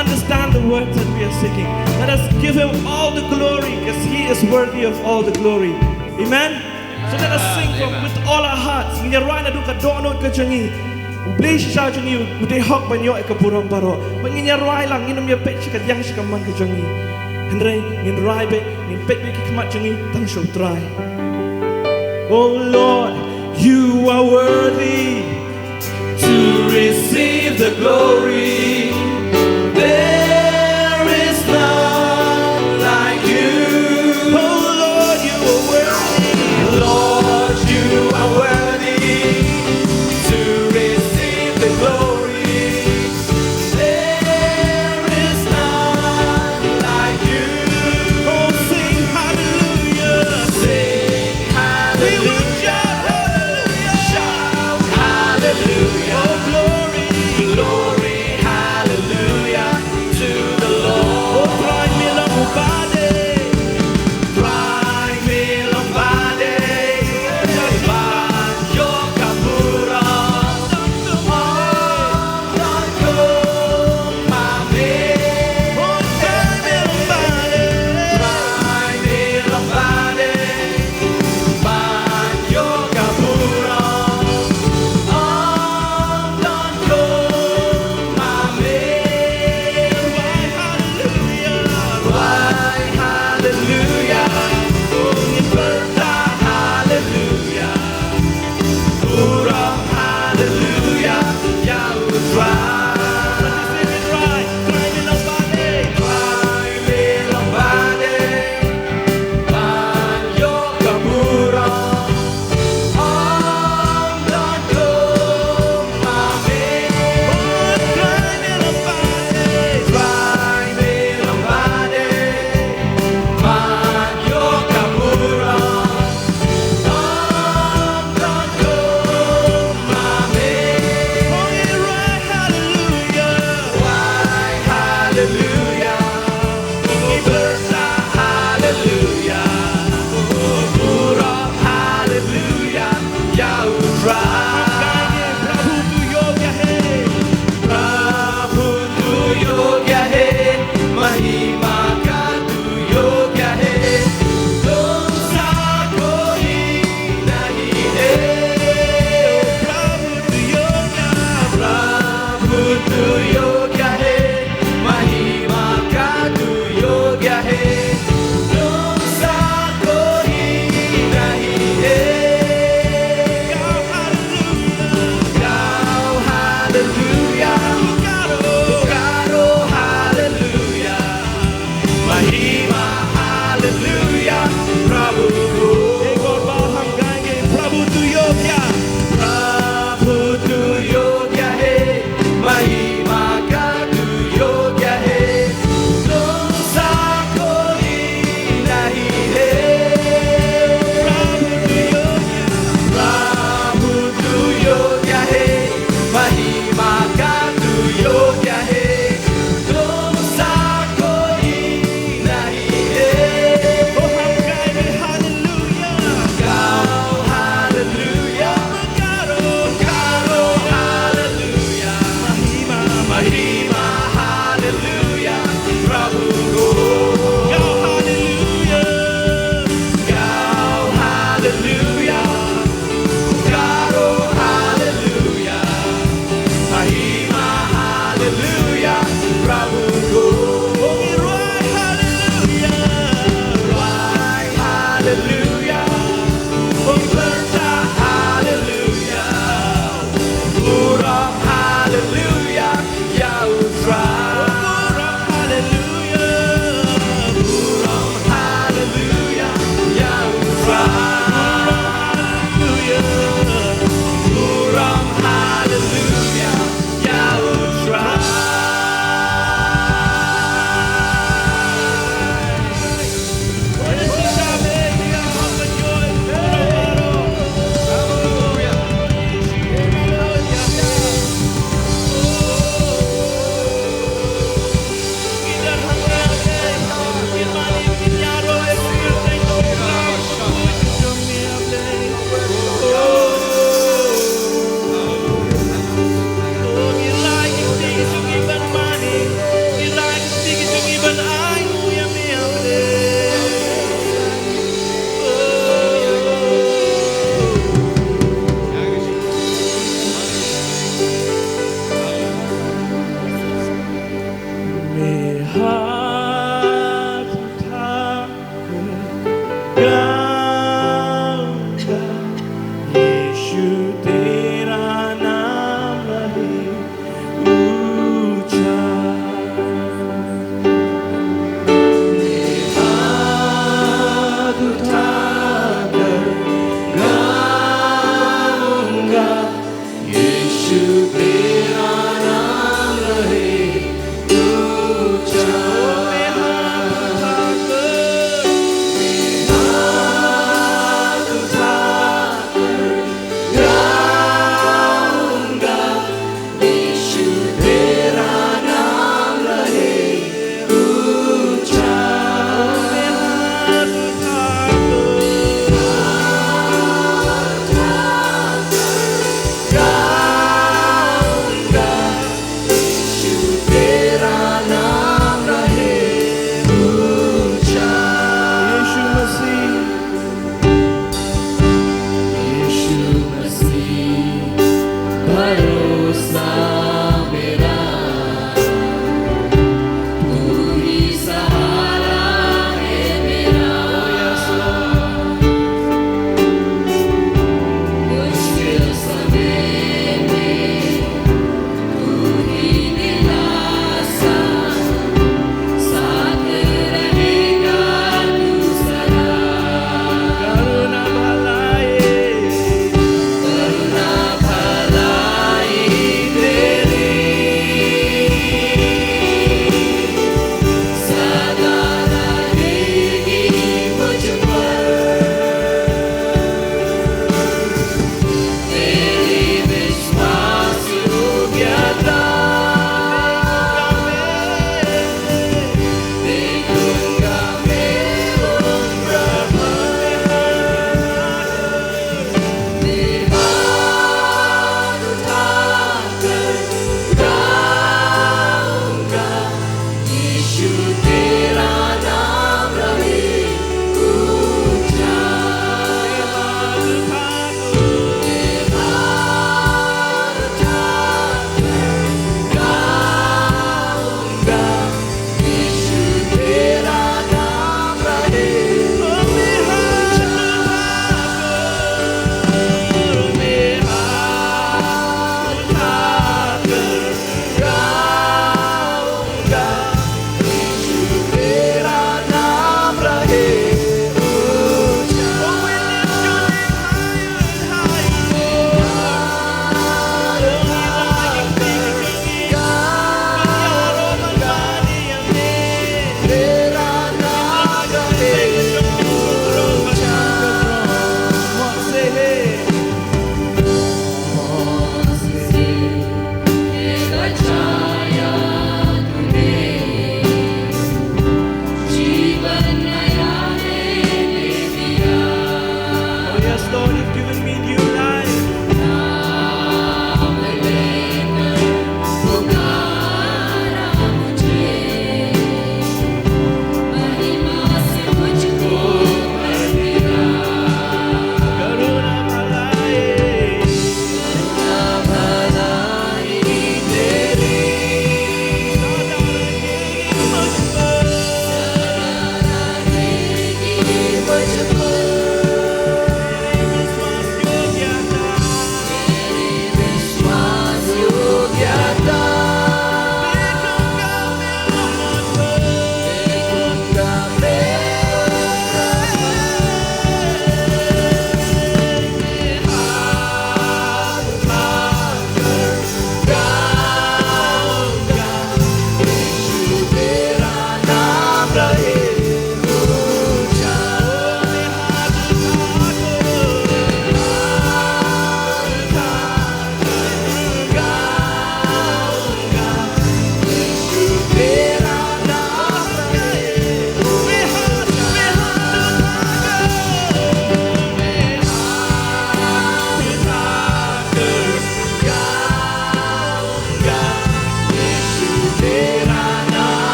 understand the words that we are singing. Let us give Him all the glory because He is worthy of all the glory. Amen? So let us sing with all our hearts. Nginya roa na duka dono ka jangi. Bless siya jangi. Uday hok banyo e kapurang baro. Nginya roa lang nginam ya pek sikat yang sikaman ka jangi. Henry ngin roa be ngin pek be kikmat jangi tang show try. Oh Lord, You are worthy to receive the glory. There is none like You. Oh Lord, You are worthy. Lord, You are worthy to receive the glory. There is none like You. Oh, sing hallelujah. Sing hallelujah. Shout hallelujah. Oh, glory. Glory, hallelujah to the Lord. Oh, pride me lombade. Pride me lombade. Banjo kapura. Tanto mame. Oh, pride me lombade. Pride me lombade.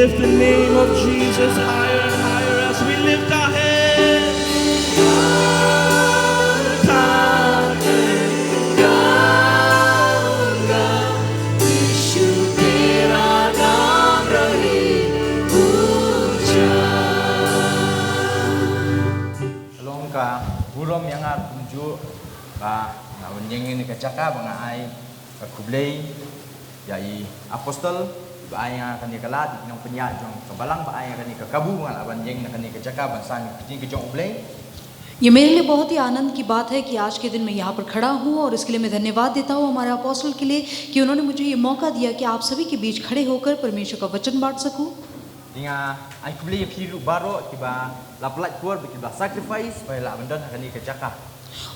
lift the name of Jesus higher and higher as we lift our hands. Along ka burom yang kunju ka na unyeng ni kacaka banga ai ka kublay yai apostol ba ai nga kani kala di nang penya jong kabalang ba ai kani ka kabu nga aban yeng na kani kacaka bansan ki jong ublay. ये मेरे लिए बहुत ही आनंद की बात है कि आज के दिन मैं यहाँ पर खड़ा हूँ और इसके लिए मैं धन्यवाद देता हूँ हमारे अपोस्टल के लिए कि उन्होंने मुझे ये मौका दिया कि आप सभी के बीच खड़े होकर परमेश्वर का वचन बांट सकूँ. Dinga ai kublay phiru baro kiba laplat kuar kiba sacrifice pai la bandan kani kacaka.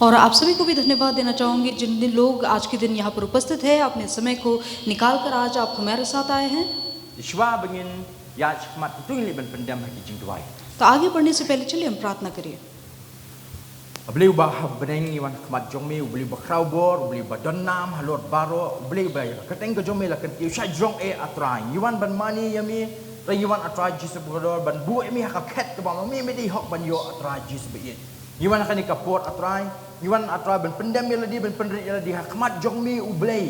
और आप सभी को भी धन्यवाद देना चाहूँगी जिन दिन लोग आज के दिन यहाँ पर उपस्थित है अपने समय को निकाल कर आज आप हमारे साथ आए हैं. Ishwa bangin ya chmat tuing li ban pendam haki jing tuai. तो आगे बढ़ने से पहले चलिए हम प्रार्थना करिए. Beliau bah beneng iwan kemat jongmi, beliau bakrau bor, beliau badonam halor baro, beliau bay keteng ke jongmi la ketiu syai jong atrai. Iwan ban mani yami, iwan atrai jisu brodor ban bu emi hakaket ke bang mi medi hok ban yo atrai jisu beit. Iwan akan ikaport atrai, iwan atrai ban pendam yaladi ban pendrit yaladi kemat jongmi ublei.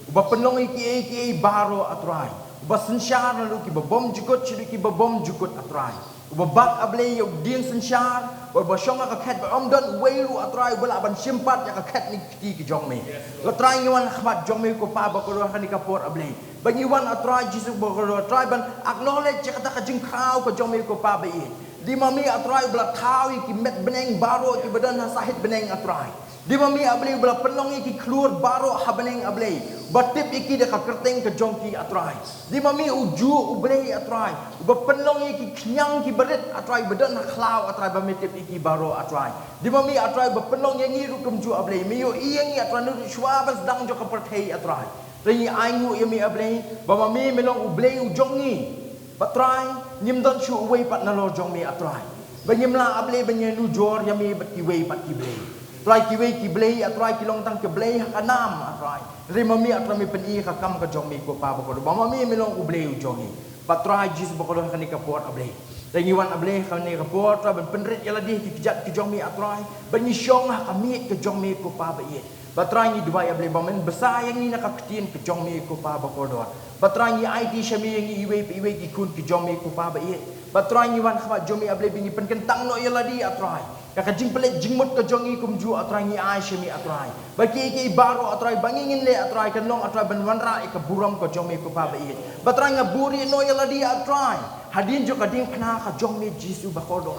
Uba penlong iki baro atrai. Uba sensyar lalu ki bom jukut chidu ki bom jukut atrai. Uba bak ablei yo din sensyar. Uba syong ka ket ba om don weilu atrai bala ban simpat ya ka ket ni ki jongme. Lo trai iwan khmat jongme ko pa ba ko kan ikaport ablei. Ban iwan atrai jisu ba ko trai ban acknowledge kata ka jing khau ko jongme ko pa ba i. Di mami atrai bala thawi ki met beneng baro ki badan sahit beneng atrai. Di mami ablei bala penong ki keluar baro ha beneng ablei. Batip iki de ka kerteng ke jongki atrai. Di mami uju ublei atrai. Ba penong iki knyang ki berit atrai badan khlau atrai ba metip iki baro atrai. Di mami atrai ba penong yang ngiru kemju ablei. Miyo iyangi atrai nu shwa bas dang jo ka perthei atrai. Ri aingu yami ablei ba mami melong ublei ujongi. Batrai nyim don shu wei pat na lo jongmi atrai. Ba nyim la ablei ba nyen nu jor yami bat ki wei pat ki blei. Trai ki wei ki blei atrai ki long tang ki blei hakanam atrai. Ri mami atrai mi peni ka kam ka jongmi ko pa ba ko ba mami melong ublei ujongi. Batrai jis ba ko kan ni ka port ablei. Tangiwan ablei kan ni ka port ban penrit yala di ki kijat ki jongmi atrai. Ba ni syong ha kami ka jongmi ko pa ba ye. Batrai ni dua ablei ba men besar yang ni nak ketien ke jongmi ko pa ba ko do. Batrai ni IT syami yang iwe ki kun ki jongmi ko pa ba ye. Batrai ni wan khwa jongmi ablei bini pen kentang no yala di atrai. Ka jing pelet jingmut ke jongi kumju atrai ni ai syami atrai. Bagi ki baro atrai bangingin le atrai kenong atrai ban wanra ke buram ke jongmi ko pa ba ye. Batrai ngaburi no yala di atrai. Hadin jo ka ding kna ka jongmi jisu ba ko do.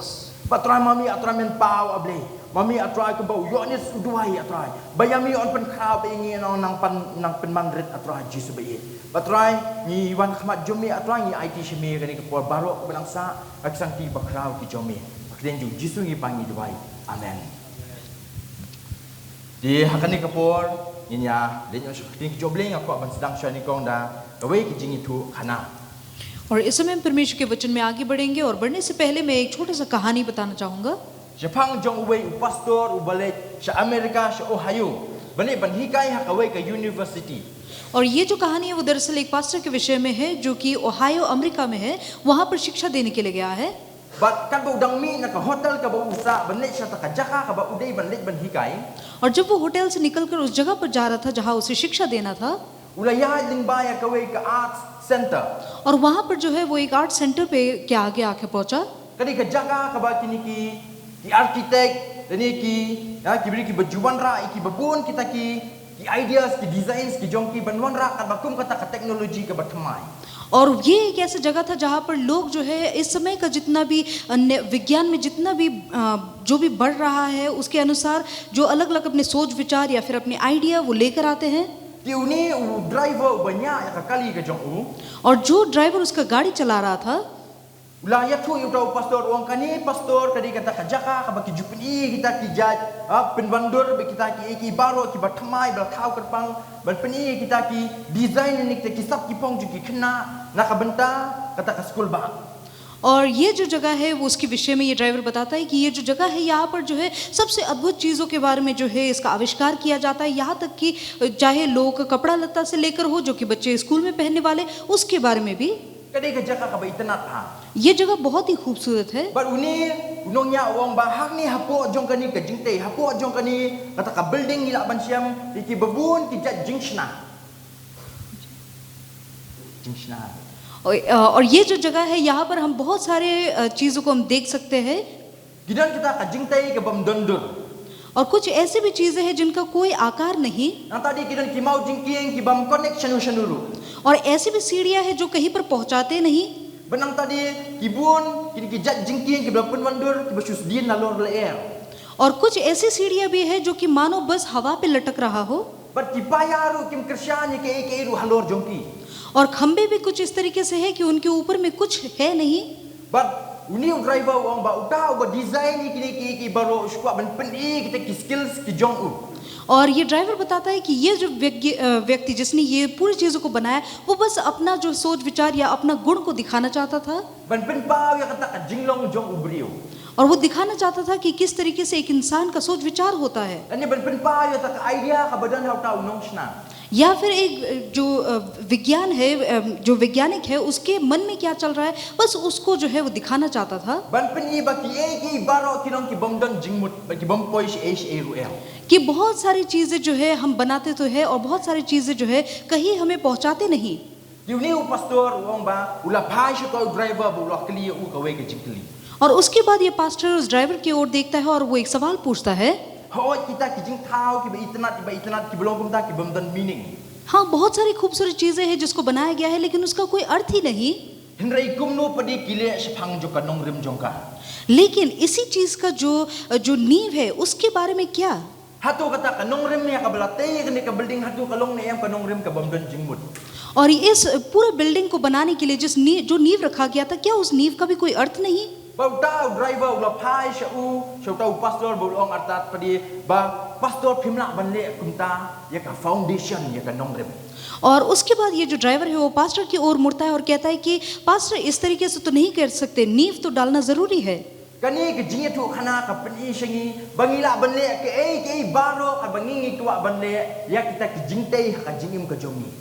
Batrai mami atrai men pau ablei. Mami atrai ke bau yonis uduai atrai. Bayami on pen khau be ingin nang pen mangret atrai jisu be. Batrai ni wan khmat jomi atrai ni IT shimi kani ke por baro ke belangsa aksang ti bakrau ki jomi. Bakden ju jisu ngi pangi duai. Amen. Di hakani ke por inya lenyo shakti ki jobleng aku ban sedang shani kong da kawai ki jingi tu khana. और इस समय हम परमेश्वर के वचन में आगे बढ़ेंगे और बढ़ने से पहले मैं एक छोटा सा कहानी बताना चाहूँगा. Jepang jong uwe pastor ubalik sa Amerika sa Ohio. Bani banhikai hakawai ka university. और ये जो कहानी है वो दरअसल एक पास्टर के विषय में है जो कि ओहायो अमेरिका में है. वहाँ पर शिक्षा देने के लिए गया है. Bat kan ba udang mi na ka hotel ka ba usa banlet sa ta ka jaka ka ba udai banlet banhikai. और जब वो होटल से निकलकर उस जगह पर जा रहा था जहाँ उसे शिक्षा देना था. Ulaya lingbaya kawai ka arts center. और वहाँ पर जो है वो एक आर्ट सेंटर पे के आगे आके पहुँचा. Kadi ka jaka ka ba kini ki architect dan ki ki beri ki bajuan ra ki babun kita ki ideas ki designs ki jong ki banwan ra kan bakum kata ka teknologi ka batmai. और ये एक ऐसी जगह था जहाँ पर लोग जो है इस समय का जितना भी विज्ञान में जितना भी जो भी बढ़ रहा है उसके अनुसार जो अलग अलग अपने सोच विचार या फिर अपने आइडिया वो लेकर आते हैं. Tiuni driver banyak yang kali ke jong u. और जो ड्राइवर उसका गाड़ी चला रहा था Ulah tu utau pastor uang kani pastor kadi kata kajaka kabaki jupini kita kijat penbandur kita ki baro ki batmai bal khau kerpang bal peni kita ki design ni kita kisap ki pong juki kena nak benta kata ka school ba. और ये जो जगह है वो उसके विषय में ये ड्राइवर बताता है कि ये जो जगह है यहाँ पर जो है सबसे अद्भुत चीज़ों के बारे में जो है इसका आविष्कार किया जाता है. यहाँ तक कि चाहे लोग कपड़ा लत्ता से लेकर हो जो कि बच्चे स्कूल में पहनने वाले उसके बारे में भी. Kadai kerja ka ba itanat ha. ये जगह बहुत ही खूबसूरत है। But uni unongnya uang bahag ni hapo jong kani ke jingte hapo jong kani kata ka building ni laban siam iki babun ki jat jingshna. Jingshna. और ये जो जगह है यहाँ पर हम बहुत सारे चीज़ों को हम देख सकते हैं। Gidan kita ka jingte ke bam dondur. और कुछ ऐसी भी चीज़ें हैं जिनका कोई आकार नहीं, Nang tadi gidan ki mau jingking ki bam connection shanuru. और ऐसी भी सीढ़ियाँ हैं जो कहीं पर पहुँचाते नहीं। Benang tadi kibun kini ki jat jingking ki bam penwandur ki basus din lalor le air. और कुछ ऐसी सीढ़ियाँ भी है जो कि मानो बस हवा पे लटक रहा हो। But ki payaru kim kersyanya ke ru halor jongki. और खंबे भी कुछ इस तरीके से है कि उनके ऊपर में कुछ है नहीं। But uni driver uang ba utah ba design ni kini ki baro squad ben peni kita ki skills ki jong u. और ये ड्राइवर बताता है कि ये जो व्यक्ति जिसने ये पूरी चीज़ों को बनाया वो बस अपना जो सोच विचार या अपना गुण को दिखाना चाहता था। Ben pen pau ya kata ka jinglong jong u brio. और वो दिखाना चाहता था कि किस तरीके से एक इंसान का सोच विचार होता है। Dan ni ben pen pau ya ta idea ka badan hau tau nong sna. या फिर एक जो विज्ञान है, जो वैज्ञानिक है उसके मन में क्या चल रहा है बस उसको जो है वो दिखाना चाहता था। Ban pen ni ba ki baro kinong ki bom don jingmut ba ki bom poish e ru el. कि बहुत सारी चीज़ें जो है हम बनाते तो है और बहुत सारी चीज़ें जो है कहीं हमें पहुंचाते नहीं। Ki uni u pastor uang ba ula pai shu kau driver bu ula kli u ka we ke jingkli. और उसके बाद ये पास्टर उस ड्राइवर की ओर देखता है और वो एक सवाल पूछता है। Hoi kita ki jing thau ki ba itanat ki belum ta ki bom don meaning. हाँ, बहुत सारी खूबसूरत चीज़ें हैं जिसको बनाया गया है लेकिन उसका कोई अर्थ ही नहीं। Hendrai kumnu padi kile sepang jo kanong rim jongka. लेकिन इसी चीज़ का जो नींव है उसके बारे में क्या? Hatu kata kanong rim ni ka belate kene ka building hatu kalong ni em kanong rim ka bom don jingmut. और इस पूरे बिल्डिंग को बनाने के लिए जो नींव रखा गया था क्या उस नींव का भी कोई अर्थ नहीं? Ba tau driver ula pai shu tau pastor bu ong artat padi ba pastor phimla banle kumta ya ka foundation ya ka nong rim. और उसके बाद ये जो ड्राइवर है वो पास्टर की ओर मुड़ता है और कहता है कि पास्टर इस तरीके से तो नहीं कर सकते, नींव तो डालना जरूरी है। Kani ke jinge tu khana ka peni shingi bangila banle ke baro ka bangingi tua banle ya kita ki jingtei ka jingim ka jongi.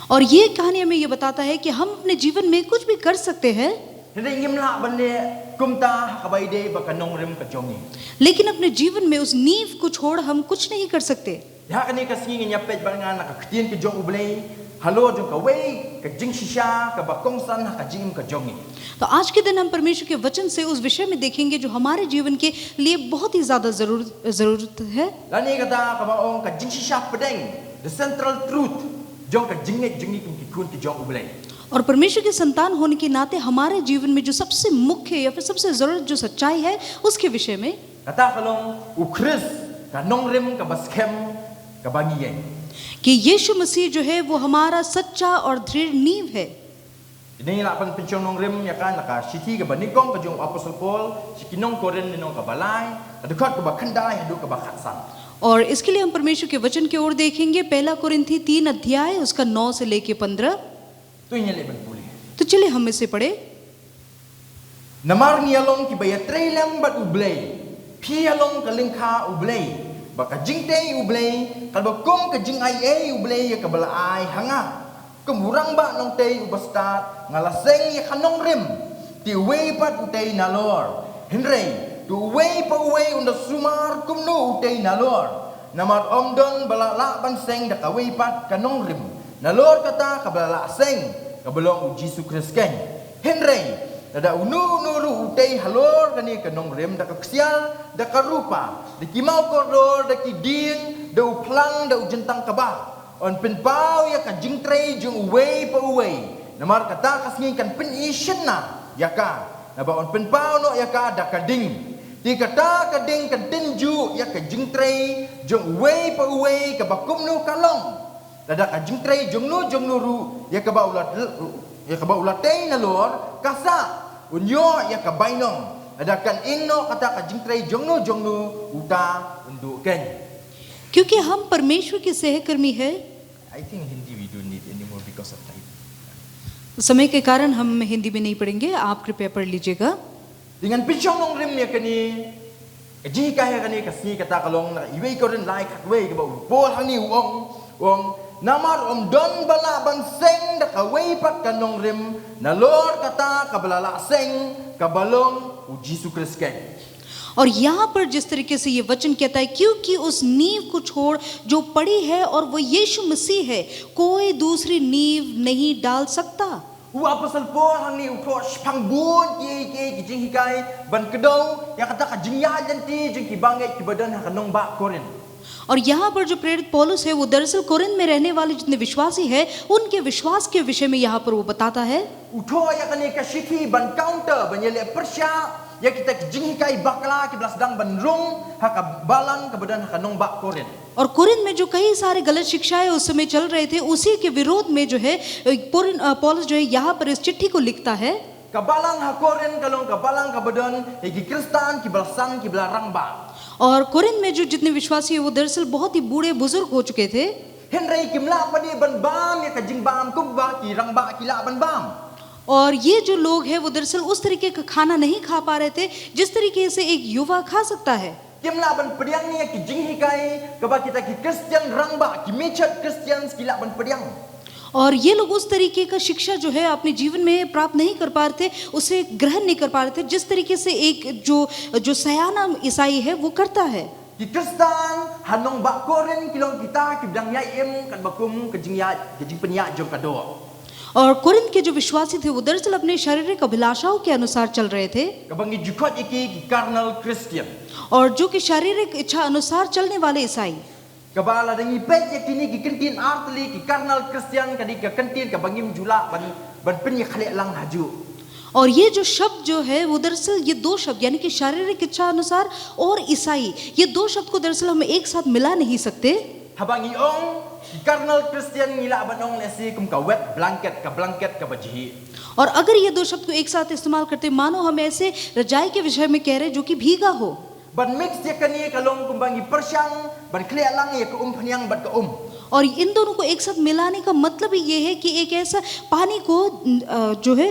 और ये कहानी हमें ये बताता है कि हम अपने जीवन में कुछ भी कर सकते हैं Hendai ngimla banle kumta ka baide ba ka nong rim ka jongi. लेकिन अपने जीवन में उस नींव को छोड़ हम कुछ नहीं कर सकते। Ya kani ka singi nyapet bangan ka ktien ke jong ublei halo jong ka wei ka jing shisha ka ba kongsan ka jingim ka jongi. तो आज के दिन हम परमेश्वर के वचन से उस विषय में देखेंगे जो हमारे जीवन के लिए बहुत ही ज्यादा जरूरत है। Lani kata ka ba ong ka jing shisha pedeng the central truth jong ka jinge jingi ki kun ki jong ublei. और परमेश्वर के संतान होने के नाते हमारे जीवन में जो सबसे मुख्य या फिर सबसे जरूरत जो सच्चाई है उसके विषय में Kata kalong u Chris ka nong rim ka baskem ka bangiye. कि यीशु मसीह जो है वो हमारा सच्चा और दृढ़ नींव है। Ini la pan penchong nong rim ya kan ka siti ka banikong ka jong apostle Paul sikinong koren ni nong ka balai adukot ka ba khandai hadu ka ba khatsan. और इसके लिए हम परमेश्वर के वचन की ओर देखेंगे। पहला कुरिन्थी 3 अध्याय उसका 9 से लेके 15। Tu nyele ban puli. तो चलिए हम इसे पढ़े। Namar ni along ki baya trailam bat ublei. Pi along ka lingkha ublei. Ba ka jingtei ublei, kal ba kong ka jing ai ublei ya ka bala ai hanga. Kemurang ba nong tei ubastat ngalaseng ya kanong rim. Ti wei pat utei nalor. Henrei, tu wei pa wei unda sumar kumno utei nalor. Namar omdon bala la ban seng da ka wei pat kanong rim. Nalor kata ka bala la seng ka belong Jesu Kristus ken. Henrei, Dada unu nuru utei halor kani kanong rem da kaksial da karupa da kimau koror da kiding da uplang da ujentang kaba on penpau ya ka jingtrei jung uwei pa uwei namar kata kasngi kan pen ishen na yaka na ba on penpau no yaka da kading di kata kading kan tinju ya ka jingtrei jung uwei pa uwei ka bakum no kalong dada ka jingtrei jung nuru ya ka ba ulat ya ka ba ulatei na lor kasa unyo ya ka bainong adakan ingno kata ka jingtrei jongnu uta unduken. क्योंकि हम परमेश्वर के सहकर्मी हैं। I think Hindi we don't need anymore because of time. समय के कारण हम हिंदी में नहीं पढ़ेंगे, आप कृपया पढ़ लीजिएगा। Dengan pichong nong rim ya kani ji ka ya kani kasni kata kalong na iwei ko rin lai khat wei ka ba pol hang ni wong Namar don bala ban seng da kawai pat kanong rim na Lord kata kabalala seng kabalong u Jesus Christ ke. और यहाँ पर जिस तरीके से ये वचन कहता है क्योंकि उस नींव को छोड़ जो पड़ी है और वो यीशु मसीह है, कोई दूसरी नींव नहीं डाल सकता। U apostle Paul hang ni ukho pangbun ki jing hikai ban kedau yang kata ka jingya janti jing ki bangai ki badan ha kanong ba Korin. और यहाँ पर जो प्रेरित पौलुस है वो दरअसल कोरिन्थ में रहने वाले जितने विश्वासी हैं उनके विश्वास के विषय में यहाँ पर वो बताता है। Utho ya kani ka shiki ban counter ban yele persya ya kita ki jing hikai bakla ki blas dang ban rung ha ka balang ka badan ha kanong ba Korin. और कोरिन्थ में जो कई सारे गलत शिक्षाएं उस समय चल रहे थे उसी के विरोध में जो है पौलुस जो है यहाँ पर इस चिट्ठी को लिखता है। Kabalang ha Korin kalong kabalang ka badan ki Kristan ki balasan ki belarang ba. और कोरिन्थ में जो जितने विश्वासी है वो दरअसल बहुत ही बूढ़े बुजुर्ग हो चुके थे। Henry kimla padi ban bam ya ka jing bam kum ba ki rang ba ki la ban bam. और ये जो लोग हैं वो दरअसल उस तरीके का खाना नहीं खा पा रहे थे जिस तरीके से एक युवा खा सकता है। Kimla ban pediang ni ki jing hikai ka ba kita ki Christian rang ba ki mechat Christians ki la ban pediang. और ये लोग उस तरीके का शिक्षा जो है अपने जीवन में प्राप्त नहीं कर पा रहे थे, उसे ग्रहण नहीं कर पा रहे थे जिस तरीके से एक जो सयाना ईसाई है वो करता है। Ki Kristan hanong ba Korin kilong kita ki bidang ya em kan bakum ke jing ya ke jing penya jong ka do. और कोरिन्थ के जो विश्वासी थे वो दरअसल अपने शारीरिक अभिलाषाओं के अनुसार चल रहे थे Ka bangi jukot iki ki carnal Christian. और जो कि शारीरिक इच्छा अनुसार चलने वाले ईसाई। Kabala dangi pet ya kini ki kentin artli ki carnal Christian kadi ka kentin ka bangim jula ban penya khale lang haju. और ये जो शब्द जो है वो दरअसल ये दो शब्द यानी कि शारीरिक इच्छा अनुसार और ईसाई, ये दो शब्द को दरअसल हम एक साथ मिला नहीं सकते। Habangi ong carnal Christian ngila banong nesi kum ka wet blanket ka baji. और अगर ये दो शब्द को एक साथ इस्तेमाल करते मानो हम ऐसे रजाई के विषय में कह रहे जो कि भीगा हो। Ban mix ya kani kalong kum bangi persyang ban kle lang ya ka panyang bat ka और इन दोनों को एक साथ मिलाने का मतलब ही ये है कि एक ऐसा पानी को जो है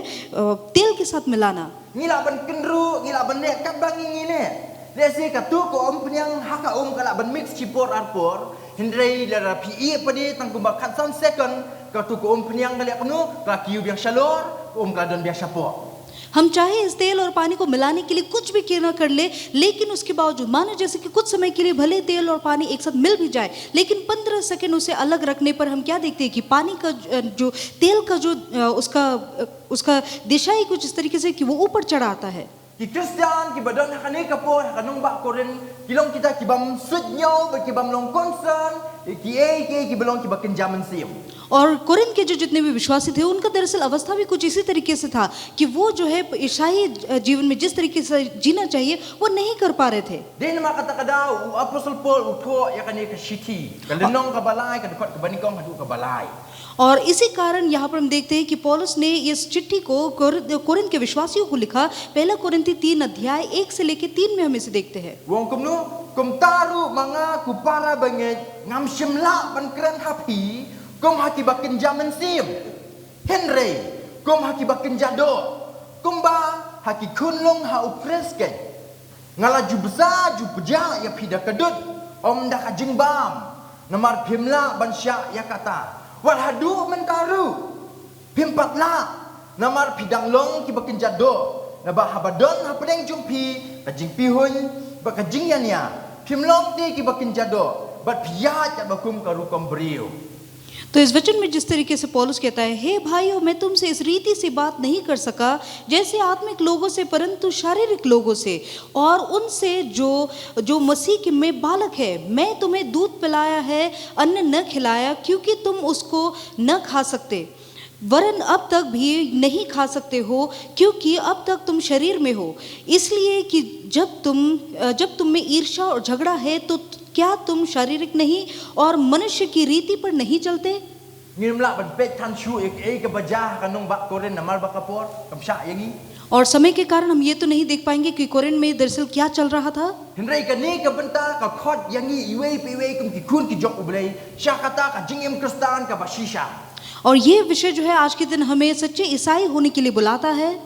तेल के साथ मिलाना। Ngila ban kendru ngila ban nek ka bangi ngile. Lesi ka tu ko panyang haka kala ban mix chipor arpor hindrei la pi e padi tang kum ba khatsan second ka tu ko panyang dale kanu ka kiu biang shalor ka don biang shapo. हम चाहे इस तेल और पानी को मिलाने के लिए कुछ भी क्यों ना कर ले, लेकिन उसके बावजूद मानो जैसे कि कुछ समय के लिए भले तेल और पानी एक साथ मिल भी जाए, लेकिन 15 सेकंड उसे अलग रखने पर हम क्या देखते हैं कि पानी का जो तेल का जो उसका दिशा ही कुछ इस तरीके से कि वो ऊपर चढ़ा आता है। Ki Christian ki badon hakane kapor hakanong ba Korin kilong kita ki bam sudnyo ba ki bam long concern ki belong ki bakin jaman sim. और कोरिन्थ के जो जितने भी विश्वासी थे उनका दरअसल अवस्था भी कुछ इसी तरीके से था कि वो जो है ईसाई जीवन में जिस तरीके से जीना चाहिए वो नहीं कर पा रहे थे। Din ma kata kadau apostle Paul utho yakane ka shiti kalenong ka balai ka dekot ka banikong hadu ka balai. और इसी कारण यहाँ पर हम देखते हैं कि पौलुस ने इस चिट्ठी को कोरिन्थ के विश्वासियों को लिखा। पहला कोरिन्थी 3 अध्याय 1 से लेकर 3 में हम इसे देखते हैं। Wong kumnu kum taru manga ku para banget ngam shimla ban kren hapi kum haki bakin jaman sim. Henry kum haki bakin jado kum ba haki kunlong ha upresken ngala jubza jubja ya pida kadut om da ka jingbam namar phimla ban sya ya kata Wat hadu mentaru pimpatla namar pidang long ki bakin jado na ba habadon ha pedeng jumpi ka jing pihun ba ka jing yania pimlong ti ki bakin jado bat piya ja bakum karu kombriu। तो इस वचन में जिस तरीके से पौलुस कहता है, हे भाइयों मैं तुमसे इस रीति से बात नहीं कर सका जैसे आत्मिक लोगों से परंतु शारीरिक लोगों से और उनसे जो मसीह के में बालक है। मैं तुम्हें दूध पिलाया है अन्न न खिलाया क्योंकि तुम उसको न खा सकते, वरन अब तक भी नहीं खा सकते हो क्योंकि अब तक तुम शरीर में हो, इसलिए कि जब तुम में ईर्ष्या और झगड़ा है तो क्या तुम शारीरिक नहीं और मनुष्य की रीति पर नहीं चलते। और समय के कारण हम ये तो नहीं देख पाएंगे कि कोरिन्थ में दरअसल क्या चल रहा था। और ये विषय जो है आज के दिन हमें सच्चे ईसाई होने के लिए बुलाता है।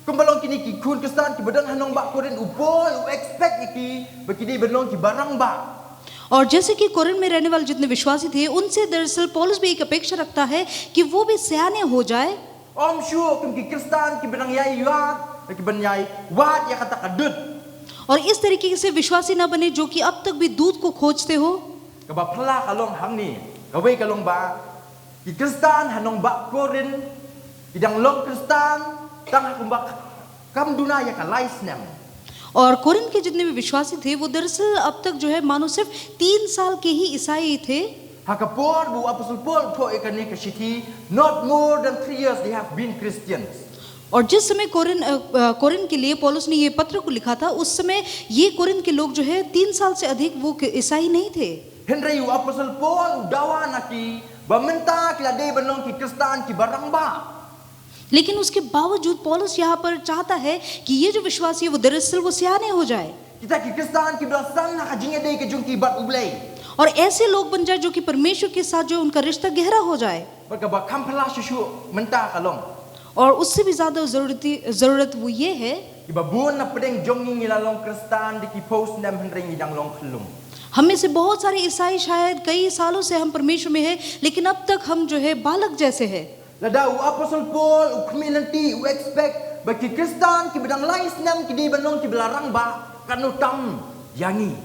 Kung balong kini ki kun Kristan ki badan hanong ba Korin upol u expect iki begini belong ki barang ba. और जैसे कि कोरिन्थ में रहने वाले जितने विश्वासी थे उनसे दरअसल पौलुस भी एक अपेक्षा रखता है कि वो भी सयाने हो जाए. Om sure kum ki Kristan ki benang yai yuat, ki ben yai wat ya kata kadut. और इस तरीके से विश्वासी न बने जो कि अब तक भी दूध को खोजते हो. Ka ba phla kalong hang ni, ka wei kalong ba ki Kristan hanong ba Korin, ki dang long Kristan tang kum ba kam duna ya ka laisnem. और कोरिन्थ के जितने भी विश्वासी थे वो दरअसल अब तक जो है मानो सिर्फ 3 साल के ही ईसाई थे. Hakapor bu apostle Paul po ekane ka city, not more than 3 years they have been Christians. और जिस समय कोरिन्थ के लिए पौलुस ने ये पत्र को लिखा था उस समय ये कोरिन्थ के लोग जो है 3 साल से अधिक वो ईसाई नहीं थे. Henry u apostle Paul dawa naki ba menta kila de banong ki Kristan ki barang ba. लेकिन उसके बावजूद पौलुस यहाँ पर चाहता है कि ये जो विश्वासी है वो दरअसल वो सयाने हो जाए. Kita ki Kristan ki belasan na kajinge de ke jung ki bat ublei. और ऐसे लोग बन जाए जो कि परमेश्वर के साथ जो उनका रिश्ता गहरा हो जाए. Ba ba kampala susu menta kalong. और उससे भी ज्यादा जरूरत वो ये है Ki ba buon na pedeng jong ni lalong Kristan de ki post nam Henry ni dang long khlum. हम में से बहुत सारे ईसाई शायद कई सालों से हम परमेश्वर में है लेकिन अब तक हम जो है बालक जैसे है. Lada u apostle Paul u community u expect ba ki Kristan ki bedang lais nam ki di banong ki belarang ba kanu tam yangi.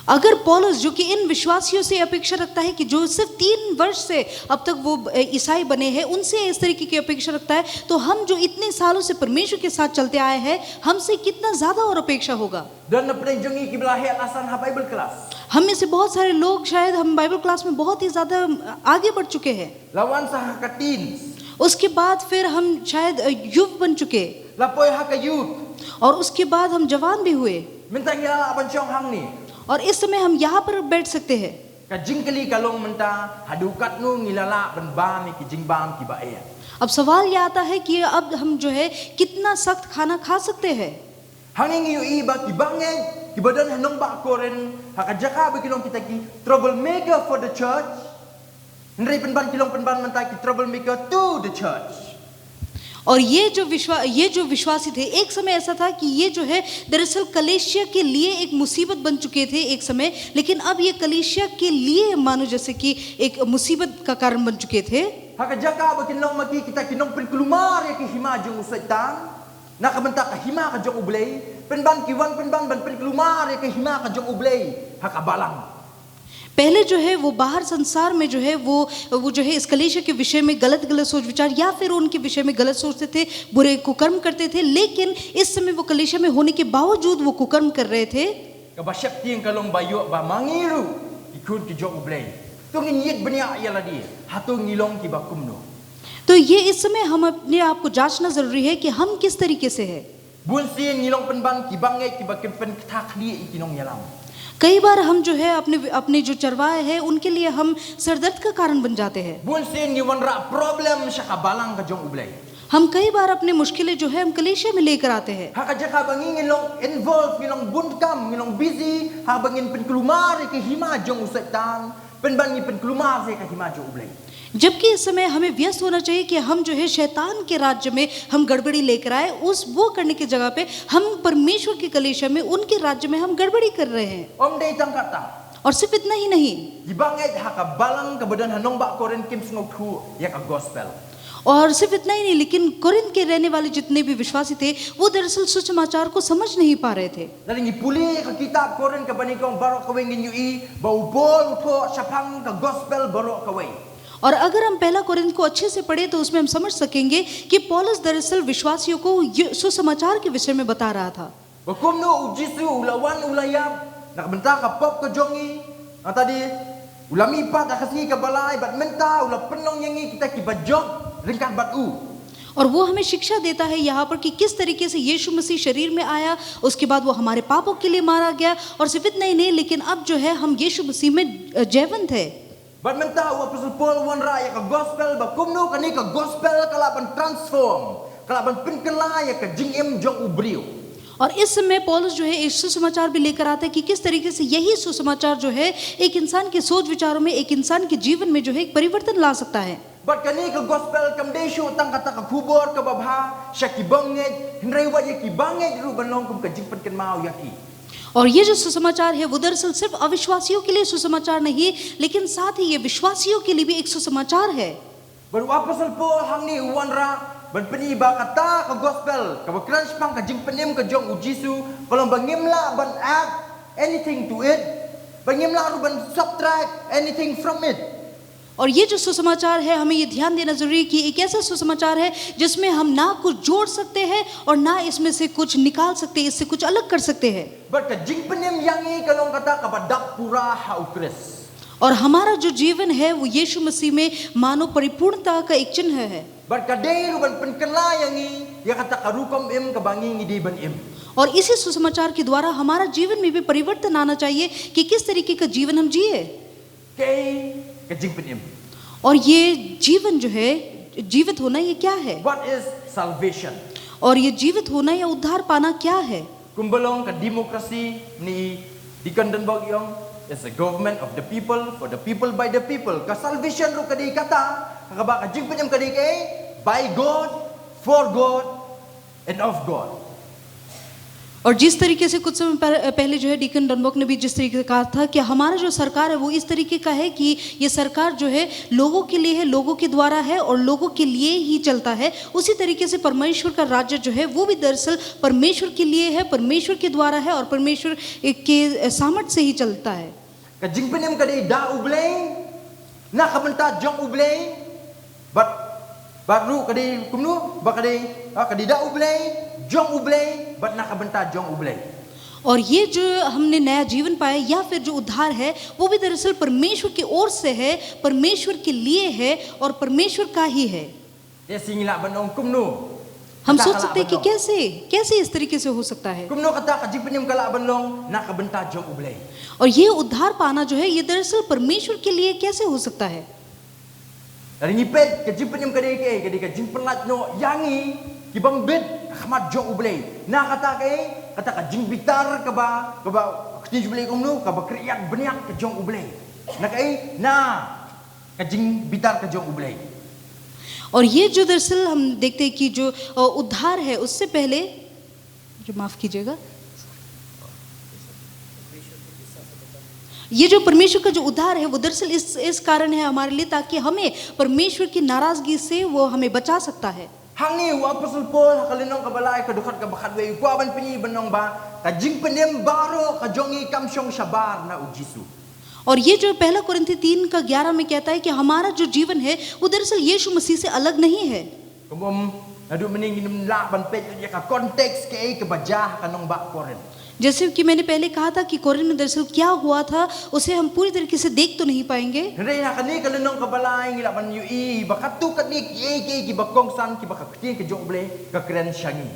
अगर पौलुस जो कि इन विश्वासियों से अपेक्षा रखता है कि जो सिर्फ 3 वर्ष से अब तक वो ईसाई बने हैं उनसे इस तरीके की अपेक्षा रखता है तो हम जो इतने सालों से परमेश्वर के साथ चलते आए हैं हमसे कितना ज्यादा और अपेक्षा होगा. Dan na pedeng jong ki belahe alasan ha Bible class. हम में से बहुत सारे लोग शायद हम बाइबल क्लास में बहुत ही ज्यादा आगे बढ़ चुके हैं. Lawan sah ka teens. उसके बाद फिर हम शायद युव बन चुके Lapoi ha ka youth. और उसके बाद हम जवान भी हुए Minta ya aban chong hang ni. और इस समय हम यहाँ पर बैठ सकते हैं. Ka jingkali kalong menta hadukat nu ngilala ban bam ki jingbam ki ba ya. अब सवाल ये आता है कि अब हम जो है कितना सख्त खाना खा सकते हैं. Hanging yu iba ki bangen ki badan hanong ba koren hakajaka ba kilong kita ki troublemaker for the church. Nri penban kilong penban menta ki troublemaker to the church. और ये जो विश्वासी थे एक समय ऐसा था कि ये जो है दरअसल कलीसिया के लिए एक मुसीबत बन चुके थे एक समय लेकिन अब ये कलीसिया के लिए मानो जैसे कि एक मुसीबत का कारण बन चुके थे. Hakajaka ba kilong maki kita kinong penkelumar ya ki himajung usaitan. Nakabenta ka hima ka jong ublay. Penban ki wan penban ban penkelumar ya ki hima ka jong ublay. Hakabalang. पहले जो है वो बाहर संसार में जो है वो जो है इस कलीसिया के विषय में गलत सोच विचार या फिर उनके विषय में गलत सोचते थे बुरे कुकर्म करते थे लेकिन इस समय वो कलीसिया में होने के बावजूद वो कुकर्म कर रहे थे. Kabasyak tiang kalong bayo ba mangiru ikut ki jong ublay. Tungin yit benya ya ladi. Hatu ngilong ki bakumno. तो ये इस समय हम अपने आप को जांचना जरूरी है कि हम किस तरीके से है. Bun sin ngilong penban ki bangai ki bakin pen takli ikinong yalam. कई बार हम जो है अपने जो चरवाहे हैं उनके लिए हम सरदर्द का कारण बन जाते हैं. Bun sin ngiwan ra problem sa kabalang ka jong ublay. हम कई बार अपने मुश्किलें जो है हम कलीसिया में लेकर आते हैं. Hakajaka bangin ngilong involved ngilong bunkam ngilong busy ha bangin penkelumar ki hima jong usaitan penban ngi penkelumar se ka hima jong ublay. जबकि इस समय हमें व्यस्त होना चाहिए कि हम जो है शैतान के राज्य में हम गड़बड़ी लेकर आए उस वो करने की जगह पे हम परमेश्वर के कलीसिया में उनके राज्य में हम गड़बड़ी कर रहे हैं. Om dei tang kata. और सिर्फ इतना ही नहीं Dibangai ha ka balang ka badan hanong ba koren kim sngok thu ya ka gospel. और सिर्फ इतना ही नहीं लेकिन कोरिन्थ के रहने वाले जितने भी विश्वासी थे वो दरअसल सुसमाचार को समझ नहीं पा रहे थे. Dari ngi puli ka kitab koren ka banikong barok ka wengin yu i ba ubol utho sapang ka gospel barok ka wei. और अगर हम पहला कोरिन्थ को अच्छे से पढ़े तो उसमें हम समझ सकेंगे कि पौलुस दरअसल विश्वासियों को सुसमाचार के विषय में बता रहा था. Bakumno ujisu ulawan ulayap nakbenta ka pop ka jongi tadi ulami pat akasngi ka balai bat menta ula penong yangi kita ki bajok ringkat bat u. और वो हमें शिक्षा देता है यहाँ पर कि किस tariके से यीशु मसीह शरीर में आया उसके बाद वो हमारे पापों के लिए मारा गया और सिर्फ इतना ही नहीं लेकिन अब जो है हम यीशु मसीह में जयवंत है. Bat menta u apostle Paul wan ra ya ka gospel bakumno kani ka gospel kalaban transform kalaban pinkela ya ka jingem jong ubriu. और इस समय पौलुस जो है इस सुसमाचार भी लेकर आता है कि किस तरीके से यही सुसमाचार जो है एक इंसान के सोच विचारों में एक इंसान के जीवन में जो है एक परिवर्तन ला सकता है. Bat kani ka gospel kam desho tang kata ka kubor ka babha syaki banget hendrai wa yaki banget ru banong kum ka jingpan ken mau yaki. और ये जो सुसमाचार है वो दरअसल सिर्फ अविश्वासियों के लिए सुसमाचार नहीं, लेकिन साथ ही ये विश्वासियों के लिए भी एक सुसमाचार है। Baru apostol Paul hang ni uwanra ban peniba kata ka gospel ka bakrans pang ka jing penim ka jong ujisu kalau bangimla ban add anything to it, bangimla ru ban subtract anything from it. और ये जो सुसमाचार है हमें ये ध्यान देना जरूरी है कि एक ऐसा सुसमाचार है जिसमें हम ना कुछ जोड़ सकते हैं और ना इसमें से कुछ निकाल सकते हैं, इससे कुछ अलग कर सकते हैं। But ka jing penim yangi kalau kata ka badak pura ha ukris. और हमारा जो जीवन है वो यीशु मसीह में मानो परिपूर्णता का एक चिन्ह है। But ka dei ru ban penkela yangi ya kata ka rukom im ka bangi ngidi ban im. और इसी सुसमाचार के द्वारा हमारा जीवन में भी परिवर्तन आना चाहिए कि किस तरीके का जीवन हम जिए। Kay ka jing penim. और ये जीवन जो है, जीवित होना ये क्या है, What is salvation? और ये जीवित होना या उद्धार पाना क्या है। Kumbalong ka demokrasi ni Deacon Dan Bagyong is a government of the people, for the people, by the people. Ka salvation ro kadi kata, kaba ka jing penyam kadi kay by God, for God, and of God. और जिस तरीके से कुछ समय पहले जो है deacon डनबॉक ने भी जिस तरीके से कहा था कि हमारा जो सरकार है वो इस तरीके का है कि ये सरकार जो है लोगों के लिए है, लोगों के द्वारा है और लोगों के लिए ही चलता है, उसी तरीके से परमेश्वर का राज्य जो है वो भी दरअसल परमेश्वर के लिए है, परमेश्वर के द्वारा है और परमेश्वर के सामर्थ्य से ही चलता है। Ka jing penyam kadi da ubleng, na kabenta jong ubleng, but ru kadi kumnu ba kadi da ubleng, jong ubleng, but na kabenta jong ubleng. और ये जो हमने नया जीवन पाया या फिर जो उद्धार है वो भी दरअसल परमेश्वर की ओर से है, परमेश्वर के लिए है और परमेश्वर का ही है। Ya singila banong kumnu. हम सोच सकते हैं कि कैसे इस तरीके से हो सकता है। Kumnu kata ka jing penyam kala banong na kabenta jong ubleng. और ये उद्धार पाना जो है ये दरअसल परमेश्वर के लिए कैसे हो सकता है। Dari ngipet ka jing penyam kadi ka jing penlat no yangi ki bang bit khamat jong ubleng. Na kata ka jing bitar ka ba kti ubleng kumnu ka ba kriyak beniak ka jong ubleng. Na ka jing bitar ka jong ubleng. और ये जो दरअसल हम देखते हैं कि जो उद्धार है उससे पहले जो माफ कीजिएगा, ये जो परमेश्वर का जो उद्धार है वो दरअसल इस कारण है हमारे लिए ताकि हमें परमेश्वर की नाराजगी से वो हमें बचा सकता है। Hangi wa apostol Paul hakalinong kabalay ka dukat ka bakat way kwaban pinyi banong ba ka jing penem baro ka jongi kamsyong shabar na ujisu. और ये जो पहला कुरिन्थी 3:11 में कहता है कि हमारा जो जीवन है वो दरअसल यीशु मसीह से अलग नहीं है। Kumum nadu meningin la ban pet ya ka konteks ke bajah kanong ba koren. जैसे कि मैंने पहले कहा था कि कोरिन्थ में दरअसल क्या हुआ था उसे हम पूरी तरीके से देख तो नहीं पाएंगे। Ray na kani kalinong kabalay ngila ban yu bakatu katni ki bakong san ki bakakti ke jongle ka kren shangi.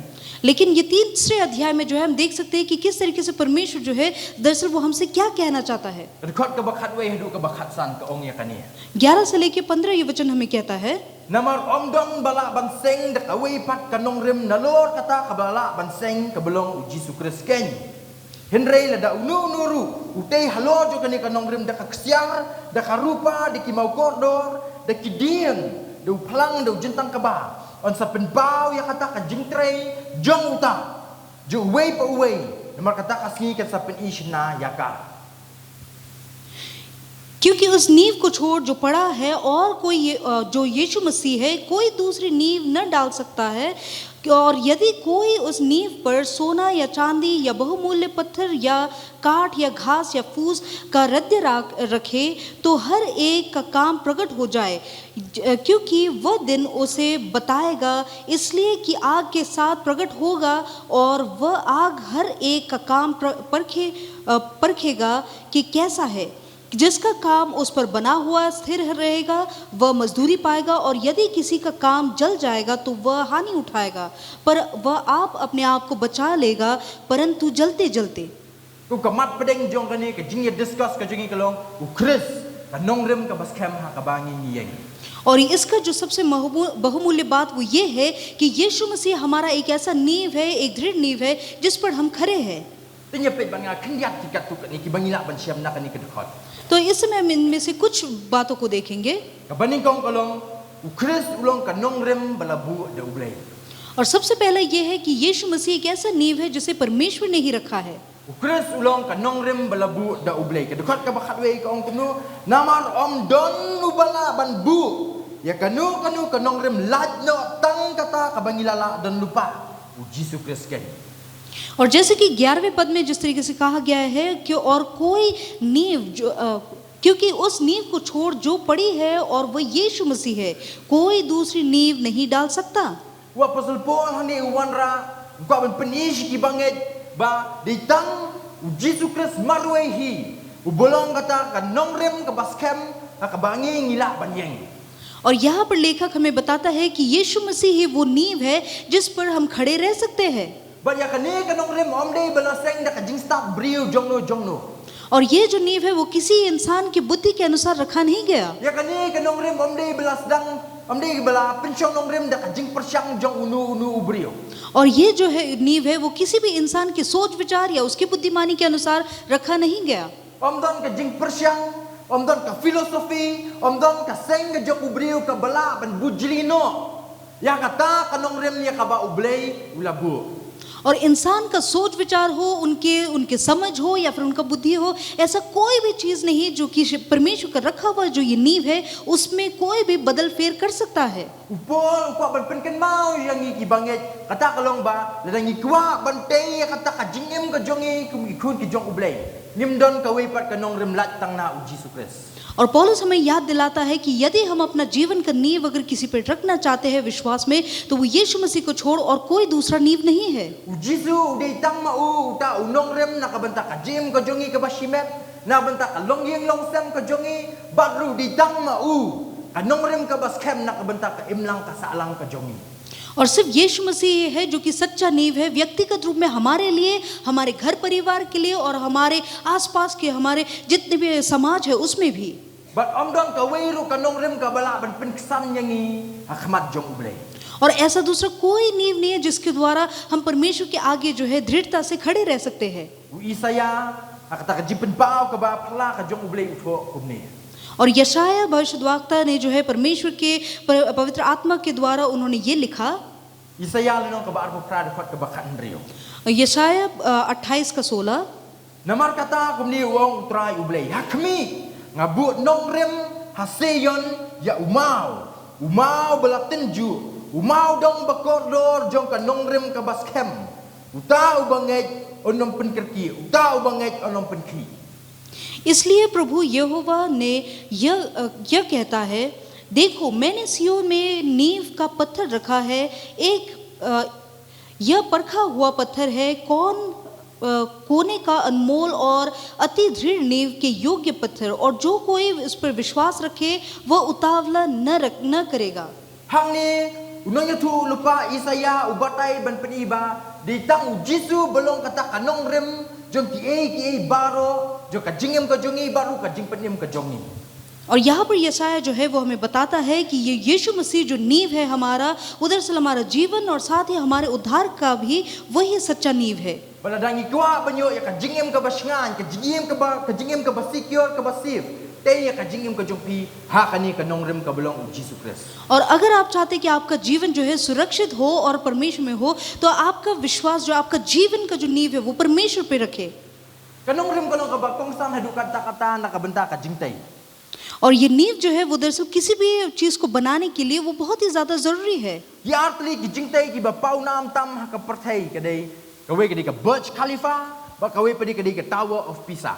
लेकिन ये 3 अध्याय में जो है हम देख सकते हैं कि किस तरीके से परमेश्वर जो है दरअसल वो हमसे क्या कहना चाहता है। Rekod ka bakat way hadu ka bakat san ka ong ya kani. 11 से लेके 15 ये वचन हमें कहता है, Namar omdong bala banseng dak away pat kanong rim nalor kata kabala banseng kabelong Yesus Kristus ken. Henry la da nuru utay halo jo kani kanong rim dak ksyar dak rupa dik mau kordor dak kidien do plang do jentang kaba. On sa penbao ya kata ka jingtrey jong uta. Jo way pa way. Namar kata kasngi kat sa penish na yaka. क्योंकि उस नींव को छोड़ जो पड़ा है और कोई जो यीशु मसीह है कोई दूसरी नींव न डाल सकता है। और यदि कोई उस नींव पर सोना या चांदी या बहुमूल्य पत्थर या काठ या घास या फूस का रद्द रखे तो हर एक का काम प्रकट हो जाए, क्योंकि वह दिन उसे बताएगा, इसलिए कि आग के साथ प्रकट होगा और वह आग हर एक का काम परखेगा कि कैसा है। जिसका काम उस पर बना हुआ स्थिर रहेगा वह मजदूरी पाएगा, और यदि किसी का काम जल जाएगा तो वह हानि उठाएगा, पर वह आप अपने आप को बचा लेगा परंतु जलते जलते। Ku kamat pedeng jong kani ke jing discuss ke jingi kalong u Chris ka nongrim ka baskem ha ka bangi ngiyeng. और इसका जो सबसे बहुमूल्य बात वो ये है कि यीशु मसीह हमारा एक ऐसा नींव है, एक दृढ़ नींव है जिस पर हम खड़े हैं। Tinya pet banga khindiat tikat tu kani ki bangila ban siam na kani ke dekat. तो इस समय हम इनमें से कुछ बातों को देखेंगे। Ka baning kong kalong u Chris ulong ka nongrim balabu de ublay. और सबसे पहला ये है कि यीशु मसीह एक ऐसा नींव है जिसे परमेश्वर ने ही रखा है। Ukris ulong ka nongrem balabu da ublay. Kadukot ka bakatwe ka ong kumno. Namar om don ubala ban bu. Ya kanu ka nongrem lad no tang kata kabangilala dan lupa. Ujisu Kris kay. और जैसे कि 11वें पद में जिस तरीके से कहा गया है कि और कोई नींव जो क्योंकि उस नींव को छोड़ जो पड़ी है और वह यीशु मसीह है, कोई दूसरी नींव नहीं डाल सकता। Wa Apostle Paul hani uwanra ko ban penish ki banget ba ditang Ujisu Kris marwehi. Ubolong kata ka nongrem ka baskem ka bangi ngila banyeng. और यहाँ पर लेखक हमें बताता है कि यीशु मसीह ही वो नींव है जिस पर हम खड़े रह सकते हैं। Ba ya kane ka nongrem omde balaseng da ka jingstak brio jongno. और ये जो नींव है वो किसी इंसान की बुद्धि के अनुसार रखा नहीं गया। Ya kane ka nongrem omde balasdang omde bala penchong nongrem da ka jing persyang jong unu ubrio. और ये जो है नींव है वो किसी भी इंसान के सोच विचार या उसकी बुद्धिमानी के अनुसार रखा नहीं गया। Omdon ka jing persyang, omdon ka filosofi, omdon ka seng ka jong ubrio ka bala ban bujlino. Ya kata ka nongrem ya ka ba ublay ulabu. और इंसान का सोच विचार हो, उनके समझ हो या फिर उनका बुद्धि हो, ऐसा कोई भी चीज़ नहीं जो कि परमेश्वर का रखा हुआ जो ये नींव है उसमें कोई भी बदल फेर कर सकता है। Upol ukwa ban penken mau yang iki banget kata kalong ba ladang ikwa ban tei kata ka jingem ka jongi ikun ki jong ublay nimdon ka wepat ka nongrem lat tang na Ujisu Kris. और पौलुस हमें याद दिलाता है कि यदि हम अपना जीवन का नींव अगर किसी पर रखना चाहते हैं विश्वास में, तो वो यीशु मसीह को छोड़ और कोई दूसरा नींव नहीं है। Ujisu uday tang mau uta unongrem nakabanta ka jim ka jongi ka basimet na banta ka longyeng longsem ka jongi badru di tang mau ka nongrem ka baskem nakabanta ka imlang ka saalang ka jongi. और सिर्फ यीशु मसीह है जो कि सच्चा नींव है, व्यक्तिगत रूप में हमारे लिए, हमारे घर परिवार के लिए और हमारे आसपास के हमारे जितने भी समाज है उसमें भी। But omdon ka weiru ka nongrem ka bala ban penkesan yangi akmat jong ublay. और ऐसा दूसरा कोई नींव नहीं है जिसके द्वारा हम परमेश्वर के आगे जो है दृढ़ता से खड़े रह सकते हैं। Isaya akata ka jipen pao ka ba phala ka jong ublay utho kumni. और यशाया भविष्यद्वक्ता ने जो है परमेश्वर के पवित्र आत्मा के द्वारा उन्होंने ये लिखा। Isaya leno ka ba arpo prada fat ka ba kanrio. यशाया 28 का 16 Namar kata kumni wong utrai ublay hakmi ngabut nongrem haseyon ya umau balatenju umau dong bakordor jong ka nongrem ka baskem utau banget onom penkerki utau banget onom penki. इसलिए प्रभु यहोवा ने यह कहता है, देखो मैंने सिय्योन में नींव का पत्थर रखा है, यह परखा हुआ पत्थर है, कोने का अनमोल और अति दृढ़ नींव के योग्य पत्थर, और जो कोई इस पर विश्वास रखे वह उतावला न करेगा। Hangni unongnya tu lupa Isaya ubatai ban peniba ditang Ujisu belum kata kanongrem jong ki baro जो का जिंगम का जोंगी बारू का जिंग पन्यम का जोंगी। और यहाँ पर यशाया जो है वो हमें बताता है कि ये यीशु मसीह जो नींव है हमारा, उधर से हमारा जीवन और साथ ही हमारे उद्धार का भी वही सच्चा नींव है। Bala dangi kuah banyo ya ka jingem ka basengan ka jingem ka basikior ka basif te ya ka jingem ka jongpi ha kani ka nongrem ka belong Ujisu Kris. और अगर आप चाहते हैं कि आपका जीवन जो है सुरक्षित हो और परमेश्वर में हो, तो आपका विश्वास जो आपका जीवन का जो नींव है वो परमेश्वर पे रखे। Kanongrem ka long ka ba kung saan hadu kata nakabenta ka jingtay. और ये नींव जो है वो दरअसल किसी भी चीज को बनाने के लिए वो बहुत ही ज्यादा जरूरी है। Ya artli ki jingtay ki ba pau nam tam ha ka perthai ka dei kawe ka dei ka Burj Khalifa ba kawe pa dei ka dei ka Tower of Pisa.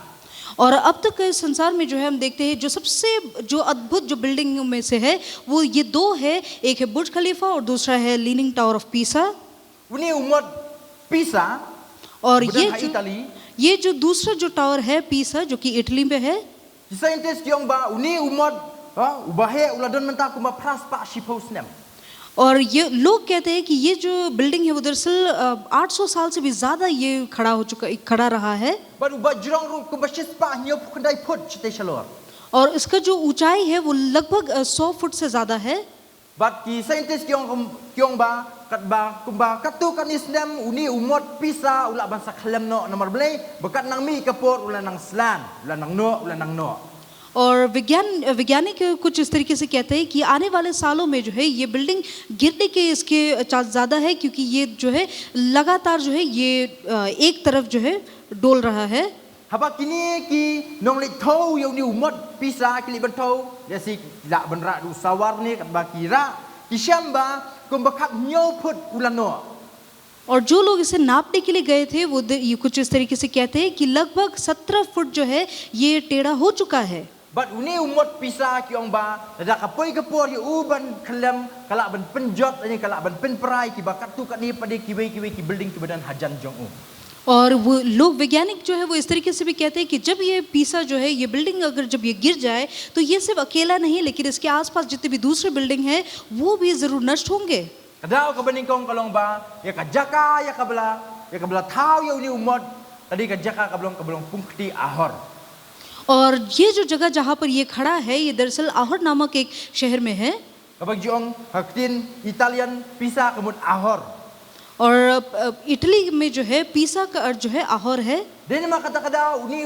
और अब तक इस संसार में जो है हम देखते हैं जो सबसे जो अद्भुत जो बिल्डिंग में से है वो ये दो है, एक है बुर्ज खलीफा और दूसरा है leaning tower of Pisa. Uni umat Pisa और Italy ये जो दूसरा जो टावर है पीसा जो कि इटली में है, scientist yang ba uni umat ubahe uladon menta kuma pras pa shiposnem. और ये लोग कहते हैं कि ये जो बिल्डिंग है वो दरअसल 800 साल से भी ज्यादा ये खड़ा रहा है। Baru bajrong ru ku basis pa nyo pukandai put chite shalor. और इसका जो ऊंचाई है वो लगभग 100 फुट से ज्यादा है। Bat ki scientist kyong ba kumba katu kanisnem uni umat Pisa ula bansa khalem no nomor blay bekat nang mi kapor ula nang slan ula nang no. और वैज्ञानिक कुछ इस तरीके से कहते हैं कि आने वाले सालों में जो है ये बिल्डिंग गिरने के इसके चांस ज़्यादा है, क्योंकि ये जो है लगातार जो है ये एक तरफ जो है डोल रहा है। Haba kini ki nong le thau yau ni umot pisa ki li ban thau ya si la ban ra du sawar ni kat ba kira ki shamba kum bakap nyau phut ulano. और जो लोग इसे नापने के लिए गए थे वो ये कुछ इस तरीके से कहते हैं कि लगभग 17 फुट जो है ये टेढ़ा हो चुका है। But uni umot pisa ki ong ba da kapoi kapor yu uban khalam kala ban penjot ni kala ban penprai ki bakat tu kat ni pade ki building ki badan hajan jong u. और वो लोग वैज्ञानिक जो है वो इस तरीके से भी कहते हैं कि जब ये पीसा जो है ये बिल्डिंग अगर जब ये गिर जाए तो ये सिर्फ अकेला नहीं लेकिन इसके आसपास जितने भी दूसरे बिल्डिंग हैं वो भी जरूर नष्ट होंगे। Kadao ka baning kong kalong ba ya ka jaka ya kabla thau yu ni umot tadi ka jaka kablong pungkti ahor. और ये जो जगह जहाँ पर ये खड़ा है ये दरअसल आहर नामक एक शहर में है। Kapag jong haktin Italian pisa kamut ahor. और इटली में जो है पीसा का अर्थ जो है आहर है। Din ma kata kadao uni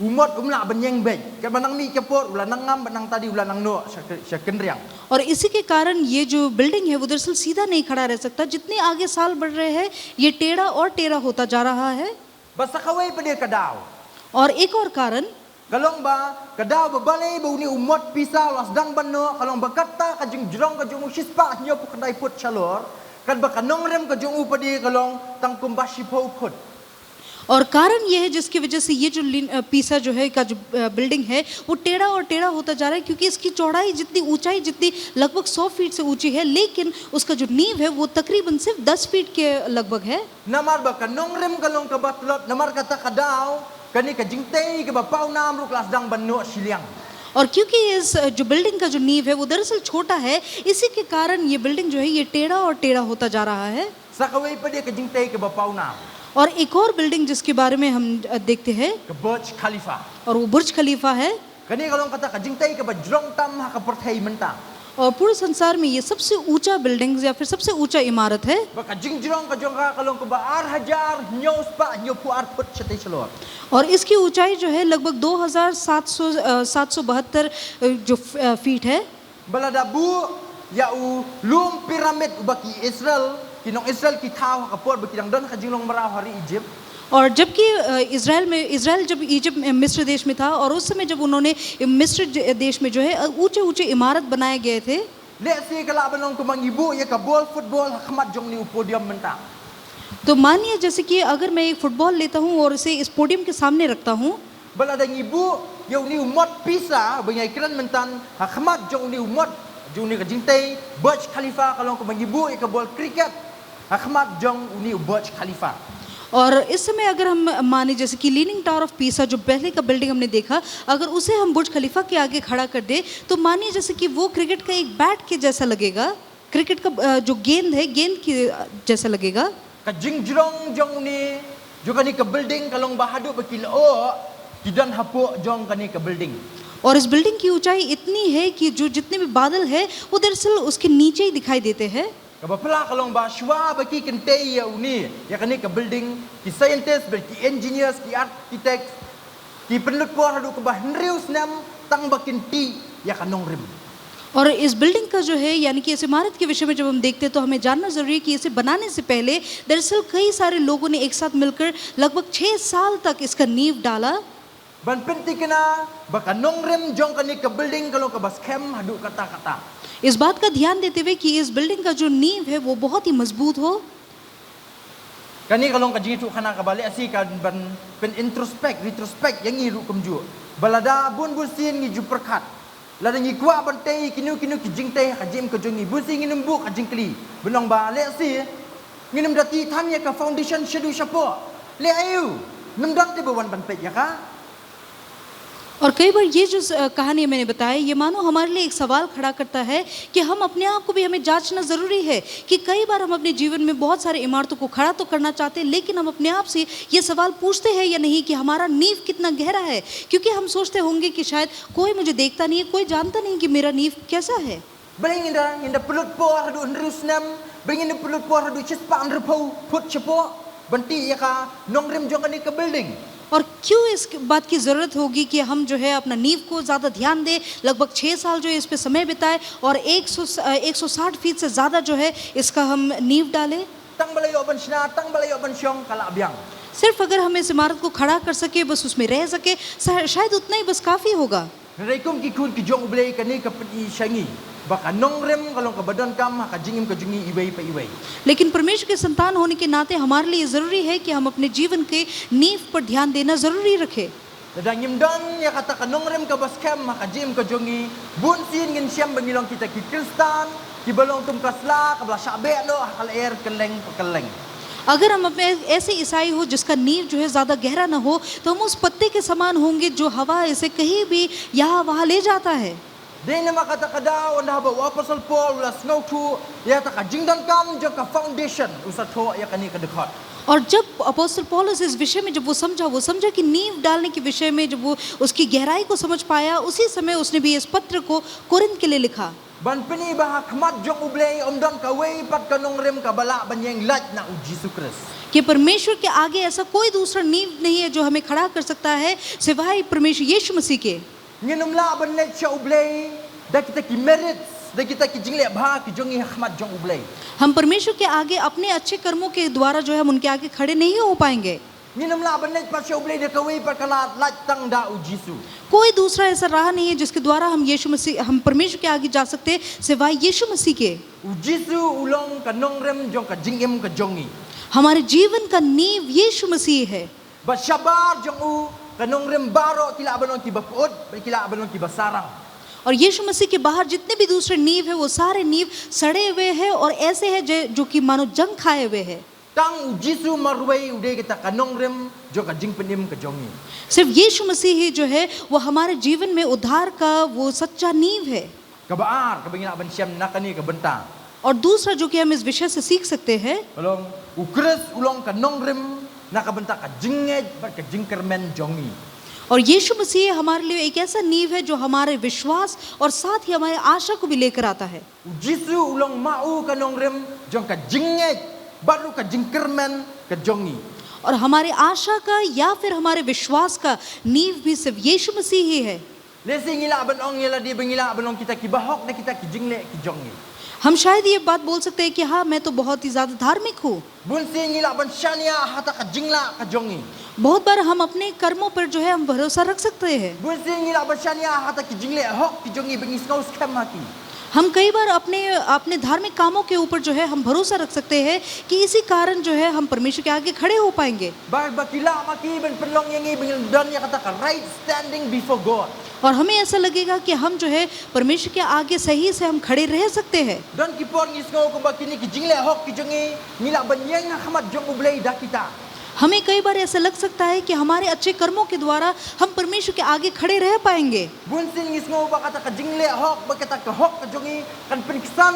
umot umla banyeng bej. Ka banang mi kapor ulan nangam banang tadi ulan nang no sa kenriang. और इसी के कारण ये जो बिल्डिंग है वो दरअसल सीधा नहीं खड़ा रह सकता। जितने आगे साल बढ़ रहे हैं ये टेढ़ा और टेढ़ा होता जा रहा है। Basta kaway pa dia kadao. और एक और कारण Kalong ba kadao babale ba uni umot pisa lasdang banno kalong bakata ka jong ka jong shispa nyo pu kadai put chalor kan ba kanong rem ka jong upadi kalong tangkum ba shipo put. और कारण ये है जिसकी वजह से ये जो पीसा जो है का जो बिल्डिंग है वो टेढ़ा और टेढ़ा होता जा रहा है क्योंकि इसकी चौड़ाई जितनी ऊंचाई जितनी लगभग 100 फीट से ऊंची है लेकिन उसका जो नींव है वो तकरीबन सिर्फ 10 फीट के लगभग है। Namar ba kanong rem kalong ka batlot namar kata kadao kani ka jingtei ka ba pau nam ru lasdang banno siliang. और क्योंकि इस जो बिल्डिंग का जो नींव है वो दरअसल छोटा है इसी के कारण ये बिल्डिंग जो है ये टेढ़ा और टेढ़ा होता जा रहा है। Sa kaway pa dia ka jingtei ka ba pau nam. और एक और बिल्डिंग जिसके बारे में हम देखते हैं Ka Burj Khalifa. और वो बुर्ज खलीफा है। Kani kalong kata ka jingtei ka ba jrong tam ha ka perthai mentang. और पूरे संसार में ये सबसे ऊंचा बिल्डिंग या फिर सबसे ऊंचा इमारत है। Ba ka jingjrong ka jong ka kalong ka ba ar hajar nyo spa nyo pu ar put chatai chalor. और इसकी ऊंचाई जो है लगभग 2772 जो फीट है। Balada bu ya u lum piramid ubaki Israel kinong Israel ki thao ka por bakidang don ka jinglong marao hari Egypt. और जबकि इजराइल जब इजिप्ट मिस्र देश में था और उस समय जब उन्होंने मिस्र देश में जो है ऊंचे ऊंचे इमारत बनाए गए थे। Le si kala banong ko mangibu ya ka ball football hakmat jong ni podium mentang. तो मानिए जैसे कि अगर मैं एक फुटबॉल लेता हूँ और इसे इस पोडियम के सामने रखता हूँ Balada ngibu ya ni umot pisa bangai kran mentan hakmat jong ni umot jong ni ka jingtei Burj Khalifa kalong ko mangibu ya ka ball cricket hakmat jong ni Burj Khalifa. और इस समय अगर हम माने जैसे कि leaning tower of Pisa जो पहले का बिल्डिंग हमने देखा अगर उसे हम बुर्ज खलीफा के आगे खड़ा कर दे तो मानिए जैसे कि वो क्रिकेट का एक बैट के जैसा लगेगा। क्रिकेट का जो गेंद है गेंद के जैसा लगेगा। Ka jingjrong jong ni jo kani ka building kalong bahadu bakilo kidan hapo jong kani ka building. और इस बिल्डिंग की ऊंचाई इतनी है कि जो जितने भी बादल है वो दरअसल उसके नीचे ही दिखाई देते हैं। Ka bapla kalong ba shwa baki kentei ya uni ya kani ka building ki scientists ki engineers ki architects ki penlut por hadu ka ba henrius nam tang bakin ti ya kanong rim. और इस building का जो है यानी कि इस इमारत के विषय में जब हम देखते हैं तो हमें जानना जरूरी है कि इसे बनाने से पहले दरअसल कई सारे लोगों ने एक साथ मिलकर लगभग 6 साल तक इसका नींव डाला। Ban penting kena ba kanong rim jong kani ka building kalong ka bas kem hadu kata-kata. इस बात का ध्यान देते हुए कि इस बिल्डिंग का जो नींव है वो बहुत ही मजबूत हो। Kani kalong ka jitu khana ka bali asi ka ban pen retrospect yang ngi ru kumju. Balada bun sin ngi ju perkat. Lada ngi kwa ban tei kinu ki jingtei ka jim ka jongi bun sin ngi numbu ka jingkli. Benong ba le asi ngi num dati tham ya ka foundation shedu shapo. Le ayu num dak te ban ban pe ya ka. और कई बार ये जो कहानी मैंने बताई ये मानो हमारे लिए एक सवाल खड़ा करता है कि हम अपने आप को भी हमें जांचना ज़रूरी है कि कई बार हम अपने जीवन में बहुत सारे इमारतों को खड़ा तो करना चाहते हैं लेकिन हम अपने आप से ये सवाल पूछते हैं या नहीं कि हमारा नींव कितना गहरा है। क्योंकि हम सोचते होंगे कि शायद कोई मुझे देखता नहीं है कोई जानता नहीं कि मेरा नींव कैसा है। Bring in the pulut por hadu ndrus nam bring in the pulut por hadu chispa andrpo put chapo banti ya ka nong rim jong kani ka building. और क्यों इस बात की ज़रूरत होगी कि हम जो है अपना नींव को ज़्यादा ध्यान दें लगभग 6 साल जो है इस पे समय बिताए और 160 फीट से ज़्यादा जो है इसका हम नींव डालें। Tang balayo ban shna tang balayo ban syong kala abyang. सिर्फ अगर हम इस इमारत को खड़ा कर सके, बस उसमें रह सके, शायद उतना ही बस काफ़ी होगा। Rekum ki kun ki jong ublei kani ka peti shangi. Baka nongrem kalong ka badon kam ka jingim ka jungi iwei pa iwei. लेकिन परमेश्वर के संतान होने के नाते हमारे लिए ज़रूरी है कि हम अपने जीवन के नींव पर ध्यान देना ज़रूरी रखें। Dadang don ya kata ka nongrem ka baskem ka jim ka jungi. Bunsin ngin siam bangilong kita ki Kristan, ki balong tum kasla ka bla shabe no hakal air keleng keleng. अगर हम अपने ऐसे ईसाई हो जिसका नींव जो है ज़्यादा गहरा ना हो, तो हम उस पत्ते के समान होंगे जो हवा इसे कहीं भी यहाँ वहाँ ले जाता है। Dene makata kada on haba Apostle Paul la snow tu ya ta ka jingdan kam jo ka foundation usatho ya kani ka dekat. और जब अपोस्टल पौलुस इस विषय में जब वो समझा कि नींव डालने के विषय में जब वो उसकी गहराई को समझ पाया, उसी समय उसने भी इस पत्र को कोरिन्थ के लिए लिखा। Ban peni bah khmat jong ublei omdon ka wei pat ka nongrem ka bala banyeng lat na u Jesus Christ. कि परमेश्वर के आगे ऐसा कोई दूसरा नींव नहीं है जो हमें खड़ा कर सकता है सिवाय परमेश्वर यीशु मसीह के। Nginumla ban let cha ublei da kita ki merits da kita ki jingle bah ki jongi khmat jong ublei. हम परमेश्वर के आगे अपने अच्छे कर्मों के द्वारा जो है हम उनके आगे खड़े नहीं हो पाएंगे। Nginumla ban let pat cha ublei da ka wei pat ka lat tang da u Jesus. कोई दूसरा ऐसा राह नहीं है जिसके द्वारा हम परमेश्वर के आगे जा सकते सिवाय यीशु मसीह के। U Jesus ulong ka nongrem jong ka jingem ka jongi. हमारे जीवन का नींव यीशु मसीह है। Ba syabar jong u ka nongrem baro kila abanon ki bapud kila abanon ki basarang. और यीशु मसीह के बाहर जितने भी दूसरे नींव है वो सारे नींव सड़े हुए हैं और ऐसे हैं जो कि मानो जंग खाए हुए हैं। Tang u Jesus marwei ude kita ka nongrem jong ka jing penim ka jongi. सिर्फ यीशु मसीह ही जो है वो हमारे जीवन में उद्धार का वो सच्चा नींव है। Ka baar ka bingina ban siam nakani ka bentang. और दूसरा जो कि हम इस विषय से सीख सकते हैं, Ulong ukres ulong ka nongrem nakabenta ka jingej bat ka jingkermen jongi. और यीशु मसीह हमारे लिए एक ऐसा नींव है जो हमारे विश्वास और साथ ही हमारे आशा को भी लेकर आता है। Jesus ulong mau ka nongrem jong ka jingej baru ka jingkermen ka jongi. और हमारे आशा का या फिर हमारे विश्वास का नींव भी सिर्फ यीशु मसीह ही है। Lesi ngila ban ong ngila di bengila ban kita ki bahok na kita ki jingle ki jongi. हम शायद ये बात बोल सकते हैं कि हाँ मैं तो बहुत ही ज़्यादा धार्मिक हूँ। Bunsi ngila ban shania hata ka jingla ka jongi. बहुत बार हम अपने कर्मों पर जो है हम भरोसा रख सकते हैं। Bunsi ngila ban shania hata ki jingle hok ki jongi bengis kau scam haki. हम कई बार अपने धार्मिक कामों के ऊपर जो है हम भरोसा रख सकते हैं कि इसी कारण जो है हम परमेश्वर के आगे खड़े हो पाएंगे। Bar bakila maki ben perlong yangi bengil don ya kata ka right standing before God. और hमें ऐसा लगेगा कि हम जो है परमेश्वर के आगे सही से हम खड़े रह सकते हैं। Don kipor ngis ngau ko bakini ki jingle hok ki jongi ngila ban yang khamat jong ublei da kita. हमें कई बार ऐसा लग सकता है कि हमारे अच्छे कर्मों के द्वारा हम परमेश्वर के आगे खड़े रह पाएंगे। Bunsin ngis ngau ba kata ka jingle hok ba kata ka hok ka jongi kan peniksan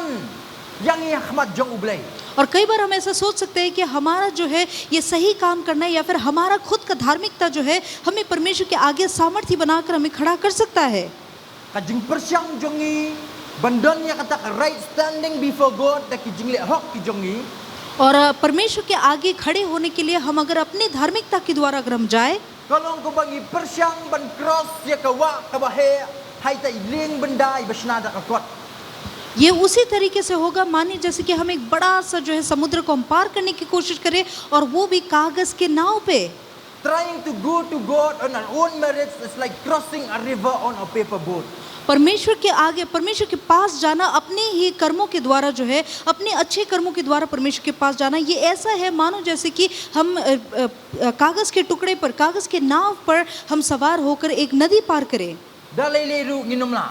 yang ya khamat jong ublei. और कई बार हम ऐसा सोच सकते हैं कि हमारा जो है ये सही काम करना है या फिर हमारा खुद का धार्मिकता जो है हमें परमेश्वर के आगे सामर्थ्य बनाकर हमें खड़ा कर सकता है। Ka jing persyang jongi bandon ya kata ka right standing before God da ki jingle hok ki jongi. और परमेश्वर के आगे खड़े होने के लिए हम अगर अपनी धार्मिकता के द्वारा अगर हम जाए, Kalong ko bagi persyang ban cross ya ka wa ka bahe hai ta ling bendai basna da ka kot. ये उसी तरीके से होगा मानिए जैसे कि हम एक बड़ा सा जो है समुद्र को हम पार करने की कोशिश करें और वो भी कागज के नाव पे। Trying to go to God on our own merits is like crossing a river on a paper boat. परमेश्वर के आगे परमेश्वर के पास जाना अपने ही कर्मों के द्वारा जो है अपने अच्छे कर्मों के द्वारा परमेश्वर के पास जाना, ये ऐसा है मानो जैसे कि हम कागज के टुकड़े पर कागज के नाव पर हम सवार होकर एक नदी पार करें। Dalai leru nginumla.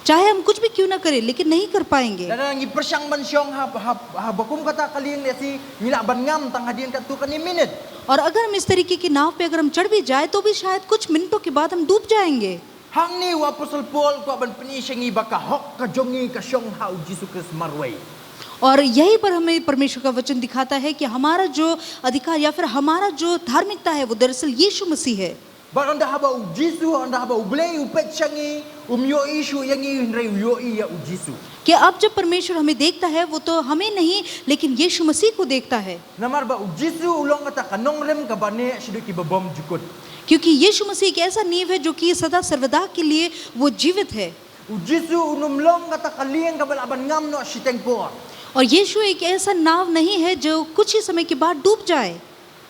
चाहे हम कुछ भी क्यों ना kरें लेकिन नहीं कर पाएंगे। Dan ngi persyang ban syong ha bakum kata kaling lesi ngila ban ngam tang hadin kat tu kan ni minute. और अगर हम इस तरीके की नाव पे अगर हम चढ़ भी जाए तो भी शायद कुछ मिनटों के बाद हम डूब जाएंगे। Hang ni wa Apostle Paul ko ban peni syangi baka hok ka jongi ka syong ha Jesus Christ marwai. और यहीं पर हमें परमेश्वर का वचन दिखाता है कि हमारा जो अधिकार या फिर हमारा जो धार्मिकता है वो दरअसल यीशु मसीह है। But anda haba u Jesus anda haba ublei upet syangi yo isu yangi hindrai yo ya u Jesus. कि अब जब परमेश्वर हमें देखता है वो तो हमें नहीं लेकिन यीशु मसीह को देखता है। Namar ba u Jesus ulong kata kanongrem ka bane sidu ki babom jukut. क्योंकि यीशु मसीह एक ऐसा नींव है जो कि सदा सर्वदा के लिए वो जीवित है। U Jesus unumlong kata kalien ka balaban ngam no siteng por. और यीशु एक ऐसा नाव नहीं है जो कुछ ही समय के बाद डूब जाए।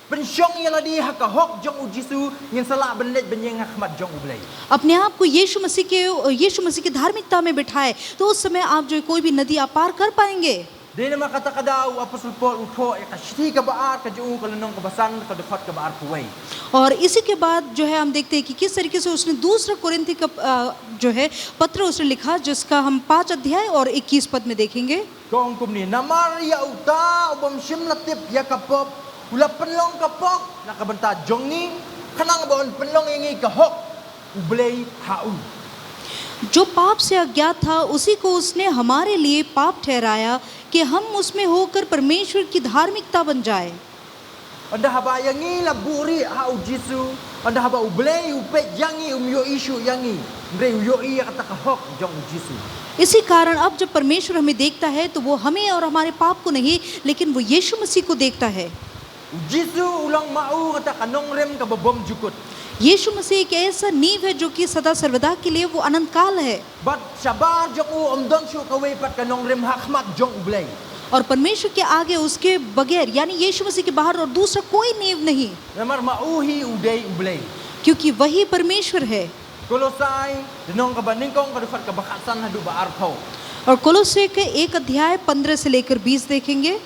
pensyong yang ladi hakahok jong ujisu yang salah benlet benyeng hakmat jong ublay. अपने आप को यीशु मसीह की धार्मिकता में बिठाए तो उस समय आप जो कोई भी नदी आप पार कर पाएंगे. Dia nama kata kadau apostol Paul utho ka shiti ka baar ka jung ka lenong ka basan ka dekat ka baar kuwai. और इसी के बाद जो है हम देखते हैं कि किस तरीके से उसने दूसरा कोरिन्थी का जो है पत्र उसने लिखा जिसका हम 5 अध्याय और 21 पद में देखेंगे. Kong kum ni namar ya uta ubam shim latip ya kapop ula penlong kapok nakabenta jong ni kanang bon penlong ingi ka hok ublay hau. जो पाप से अज्ञात था उसी को उसने हमारे लिए पाप ठहराया कि हम उसमें होकर परमेश्वर की धार्मिकता बन जाए. Anda haba yangi la buri hau jisu anda haba ublay upet yangi yo isu yangi ndre yo i kata ka hok jong jisu. इसी कारण अब जब परमेश्वर हमें देखता है तो वो हमें और हमारे पाप को नहीं लेकिन वो यीशु मसीह को देखता है. Jisu ulang mau kata kanong rem ka babom jukut. यीशु मसीह एक ऐसा नींव है जो कि सदा सर्वदा के लिए वो अनंत काल है. Bat sabar jong u omdon shu ka we pat kanong rem hakmat jong ublay. और परमेश्वर के आगे उसके बगैर यानी यीशु मसीह के बाहर और दूसरा कोई नींव नहीं Namar mauhi uday ublay. क्योंकि वही परमेश्वर है. Kolosai denong ka baningkong ka dufat ka bakatsan hadu ba arpau. और कोलोसे के 1 अध्याय 15 से लेकर 20 देखेंगे.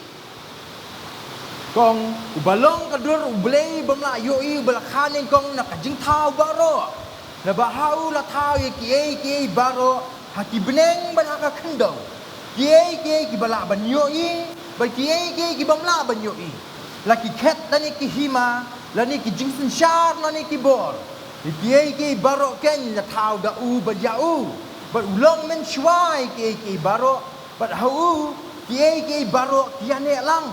Kong ubalong ka dur ublay bamla yoi balakhanin kong nakajing tao baro. Na bahau la tao ki baro hakibneng ban hakakendong. Ki bala ban yoi ba ki bamla ban yoi. Laki ket lani ki hima lani ki jingsen shar lani ki bor. Ki baro ken la tao da u ba yau. Ba ulong men shwai ki baro ba hau ki baro kiane lang.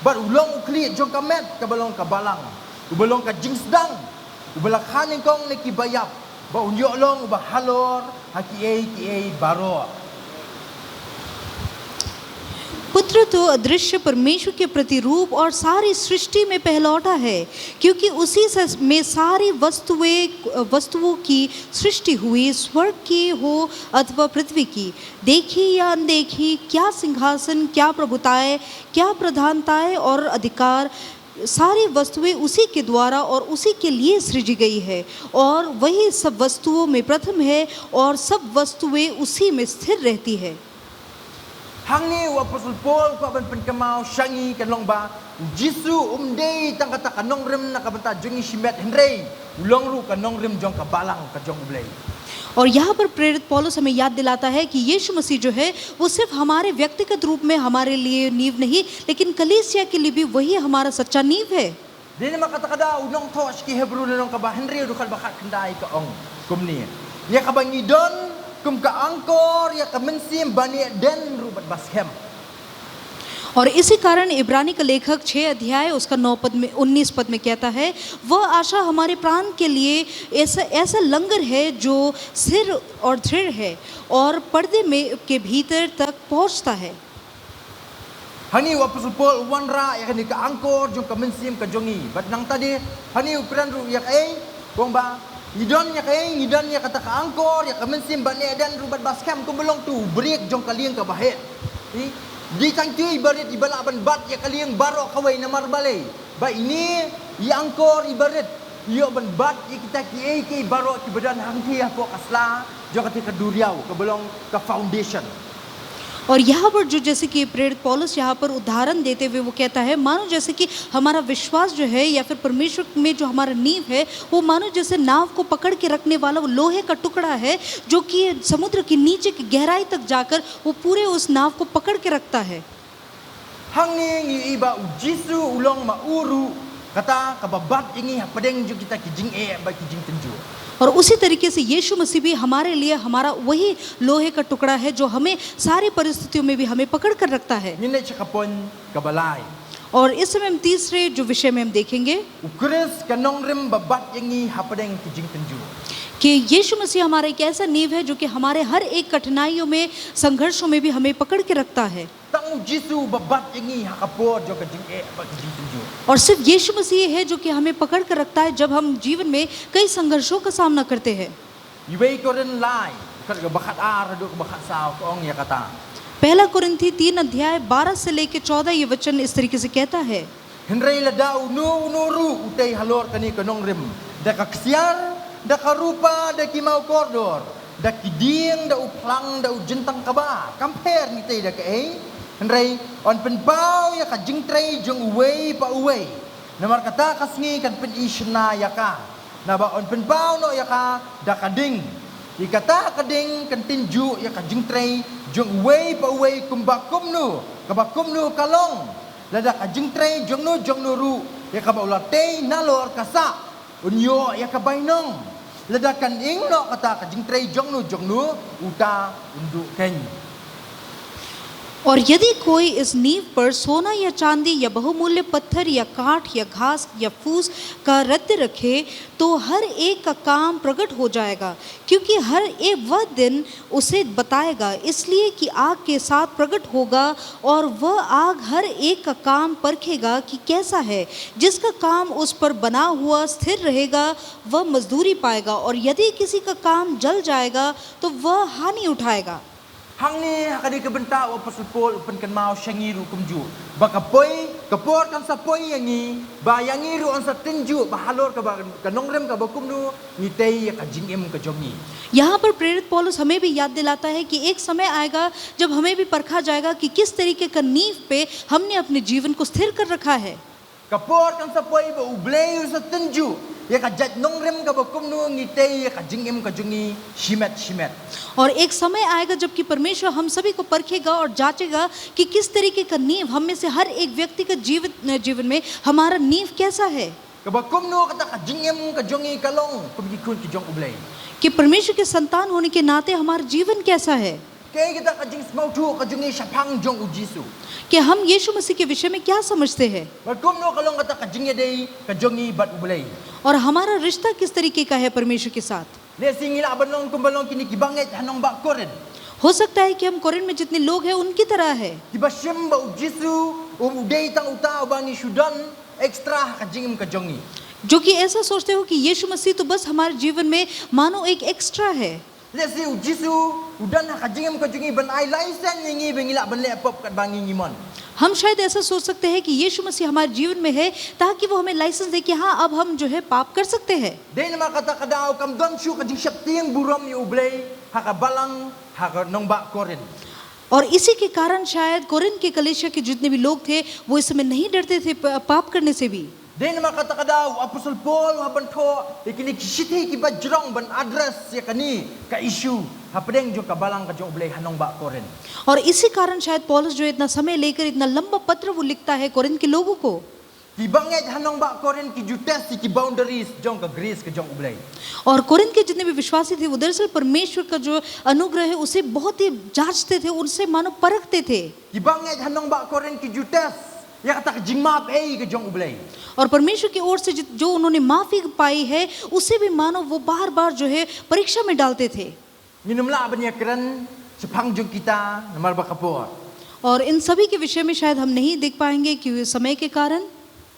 Bar ulong ukli jong kamet kabalong kabalang ubalong ka jingsdang ubalakhanin kong nakibayap ba unyo long ba halor haki baro. पुत्र तो अदृश्य परमेश्वर के प्रतिरूप और सारी सृष्टि में पहलौठा है क्योंकि उसी में सारी वस्तुओं की सृष्टि हुई स्वर्ग की हो अथवा पृथ्वी की देखी या अनदेखी क्या सिंहासन क्या प्रभुताएं क्या प्रधानताएं और अधिकार सारी वस्तुएं उसी के द्वारा और उसी के लिए सृजी गई है और वही सब वस्तुओं में प्रथम है और सब वस्तुएं उसी में स्थिर रहती है. Hangi wa apostol Paul ko ban penkamau shangi kanong ba Jisu umdei tangkata kanong rem nakabenta jongi shimet henrei ulong ru kanong rem jong kabalang ka jong ublay. और यहाँ पर प्रेरित पौलुस हमें याद दिलाता है कि यीशु मसीह जो है वो सिर्फ हमारे व्यक्तिगत रूप में हमारे लिए नींव नहीं लेकिन कलीसिया के लिए भी वही हमारा सच्चा नींव है. Dini makata-kada unong tos ki Hebrew nanong ka ba henrei ru bakat kendai ka ong kumni. Ya ka bangidon kum ka angkor ya ka mensim bani den rubat bashem. और इसी कारण इब्रानी का लेखक 6 अध्याय उसका 9 पद में 19 पद में कहता है वह आशा हमारे प्राण के लिए ऐसा लंगर है जो सिर और दृढ़ है और पर्दे में के भीतर तक पहुंचता है. Hani apostol Paul wanra ya ka angkor jong ka mensim ka jongi. Bat nang tadi hani ukran ru ya kai kong ba Idon ya kata ka angkor ya ka mensim bani dan rubat baskem ko belong tu break jong kaliang ka bahet. Di tangki ibarat ibalaban bat ya kaliang baro kawai na marbale. Ba ini ya angkor ibarat yo ban bat ya kita ki baro ki badan hangti ko kasla jong ka duriau ka belong ka foundation. और यहाँ पर जो जैसे कि प्रेरित पौलुस यहाँ पर उदाहरण देते हुए वो कहता है मानो जैसे कि हमारा विश्वास जो है या फिर परमेश्वर में जो हमारा नींव है वो मानो जैसे नाव को पकड़ के रखने वाला वो लोहे का टुकड़ा है जो कि समुद्र के नीचे की गहराई तक जाकर वो पूरे उस नाव को पकड़ के रखता है. Hanging iba ujisu ulong mauru kata kababat ingi padeng ju kita kijing ba kijing tenju. और उसी तरीके से यीशु मसीह भी हमारे लिए हमारा वही लोहे का टुकड़ा है जो हमें सारी परिस्थितियों में भी हमें पकड़ कर रखता है. Nine chakapon kabalay. और इस समय हम तीसरे जो विषय में हम देखेंगे Ukris kanong rim babat ingi hapadeng kijing tenju. कि यीशु मसीह हमारा एक ऐसा नींव है जो कि हमारे हर एक कठिनाइयों में संघर्षों में भी हमें पकड़ के रखता है. Tang Jisu babat ingi hakapor jo kijing ba kijing tenju. और सिर्फ यीशु मसीह है जो कि हमें पकड़ कर रखता है जब हम जीवन में कई संघर्षों का सामना करते हैं. Iway koren lai kat bakat ar do bakat saw ko ong ya kata. पहला कुरिन्थी 3 अध्याय 12 से लेकर 14 ये वचन इस तरीके से कहता है. Henry lada unu utai halor kani kanong rim. Da kaksiar, da karupa, da kimau kordor, da kiding, da uplang, da ujentang kaba. Compare ni tay da kai. Henry on penpau ya ka jingtray jong uway pa uway. Namar kata kasngi kan pen isna ya ka. Na ba on penpau no ya ka da kading. Dikata kading kan tinju ya ka jingtray jong uway pa uway kumbakum nu. Kabakum nu kalong. Lada ka jingtray jong nu ru. Ya ka ba ulatay nalor kasa. Unyo ya ka bainong. Lada kan ing no kata ka jingtray jong nu uta undu ken. और यदि कोई इस नींव पर सोना या चांदी या बहुमूल्य पत्थर या काठ या घास या फूस का रद्द रखे तो हर एक का काम प्रकट हो जाएगा, क्योंकि हर एक वह दिन उसे बताएगा, इसलिए कि आग के साथ प्रकट होगा और वह आग हर एक का काम परखेगा कि कैसा है। जिसका काम उस पर बना हुआ स्थिर रहेगा वह मजदूरी पाएगा, और यदि किसी का काम जल जाएगा तो वह हानि उठाएगा। Hang ni hakadi kebenta o pasupol upen kan mau syangiru kumju. Bakapoi kapor kan sapoi yangi ba yangiru on sa tinju ba halor ka ba kanongrem ka bakumnu ngitei ka jingem ka jongi. यहाँ पर प्रेरित पौलुस हमें भी याद दिलाता है कि एक समय आएगा जब हमें भी परखा जाएगा कि किस तरीके का नींव पे हमने अपने जीवन को स्थिर कर रखा है। Kapor kan sapoi ba ublei sa tinju ya ka jat nongrem ka bakumnu ngitei ka jingem ka jongi shimet. और एक समय आएगा जबकि परमेश्वर हम सभी को परखेगा और जांचेगा कि किस तरीके का नींव हम में से हर एक व्यक्ति का जीवन में हमारा नींव कैसा है। Kabakumnu kata ka jingem ka jongi kalong kumikun ki jong ublei. कि परमेश्वर के संतान होने के नाते हमारा जीवन कैसा है, Kay kita ka jing smautu ka jongi sapang jong ujisu. कि हम यीशु मसीह के विषय में क्या समझते हैं Bakumnu kalong kata ka jingi dei ka jongi bat ublei. और हमारा रिश्ता किस तरीके का है परमेश्वर के साथ। Le singila balong kumbalong kini kibanget hanong ba koren. हो सकता है कि हम कोरिन्थ में जितने लोग हैं उनकी तरह है, Kibashim ba ujisu udei tang uta bangi sudan ekstra ka jingim ka jongi. जो कि ऐसा सोचते हो कि यीशु मसीह तो बस हमारे जीवन में मानो एक एक्स्ट्रा है। Le si ujisu udan ka jingim ka jongi ban ai license ngi bengila ban le pop kat bangi ngimon. हम शायद ऐसा सोच सकते हैं कि यीशु मसीह हमारे जीवन में है ताकि वो हमें लाइसेंस दे कि हाँ अब हम जो है पाप कर सकते हैं। Dei nama kata kadao kam don shu ka jing syapting buram ni ublei haka balang haka nong ba koren. और इसी के कारण शायद कोरिन्थ के कलीसिया के जितने भी लोग थे वो इस समय नहीं डरते थे पाप करने से भी। Dei nama kata kadao apostle Paul ha ban tho ikini kisiti ki bajrong ban address ya kani ka issue hapdeng jo ka balang ka jong ublei hanong ba koren. और इसी कारण शायद पौलुस जो इतना समय लेकर इतना लंबा पत्र वो लिखता है कोरिन्थ के लोगों को। Ki banget hanong ba koren ki jutas ki boundaries jong ka grace ka jong ublei. और कोरिन्थ के जितने भी विश्वासी थे वो दरअसल परमेश्वर का जो अनुग्रह है उसे बहुत ही जांचते थे, उनसे मानो परखते थे। Ki banget hanong ba koren ki jutas ya kata ka jingmap ka jong ublei. और परमेश्वर की ओर से जो उन्होंने माफी पाई है उसे भी मानो वो बार बार जो है परीक्षा में डालते थे। Minumla abanya keren sepang jong kita namar ba kapor. और इन सभी के विषय में शायद हम नहीं देख पाएंगे कि समय के कारण।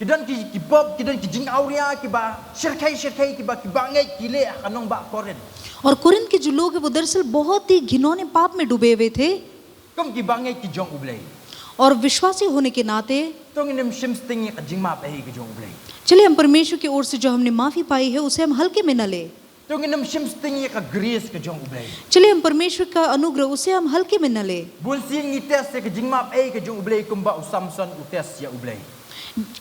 Kidan ki pop kidan ki jing auria ki ba shirkai ki ba ki banget ki le hanong ba koren. और कोरिन्थ के जो लोग हैं वो दरअसल बहुत ही घिनौने पाप में डूबे हुए थे, Kum ki banget ki jong ublei. और विश्वासी होने के नाते Tong inem shimsting ka jingmap ka jong ublei. चलिए हम परमेश्वर की ओर से जो हमने माफी पाई है उसे हम हल्के में न ले। Tong inem shimsting ka grace ka jong ublei. चलिए हम परमेश्वर का अनुग्रह उसे हम हल्के में न ले। Bulsin ngites ka jingmap ka jong ublei kum ba usamson utes ya ublei.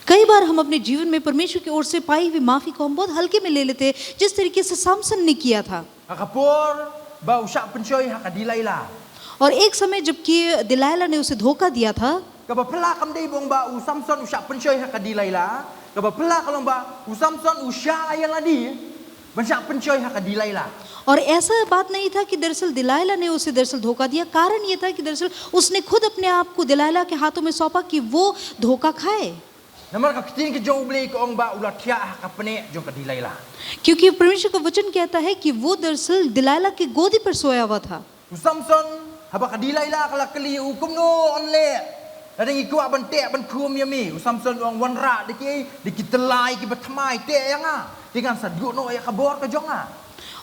कई बार हम अपने जीवन में परमेश्वर की ओर से पाई हुई माफी को हम बहुत हल्के में ले लेते हैं, जिस तरीके से सामसन ने किया था। Akapor ba usap pencoy hakadilaila. और एक समय जबकि दिलायला ने उसे धोखा दिया था, Kaba pela kam dei bong ba usamson usap pencoy hakadilaila. Kaba pela kalong ba usamson usya ayaladi. Bansak pencoy hakadilaila. और ऐसा बात नहीं था कि दरअसल दिलायला ने उसे दरअसल धोखा दिया। कारण ये था कि दरअसल उसने खुद अपने आप को दिलायला के हाथों में सौंपा कि वो धोखा खाए, Namar ka kitin ki jong ublei ko ong ba ulatia hakapne jong kadilaila. क्योंकि परमेश्वर का वचन कहता है कि वो दरअसल दिलायला की गोदी पर सोया हुआ था। Usamson haba kadilaila kala kali ukum no onle. Adang iku aban te aban kum yami. Usamson ong wanra diki telai ki batmai te yanga. Dengan saduk no ya kabor ka jonga.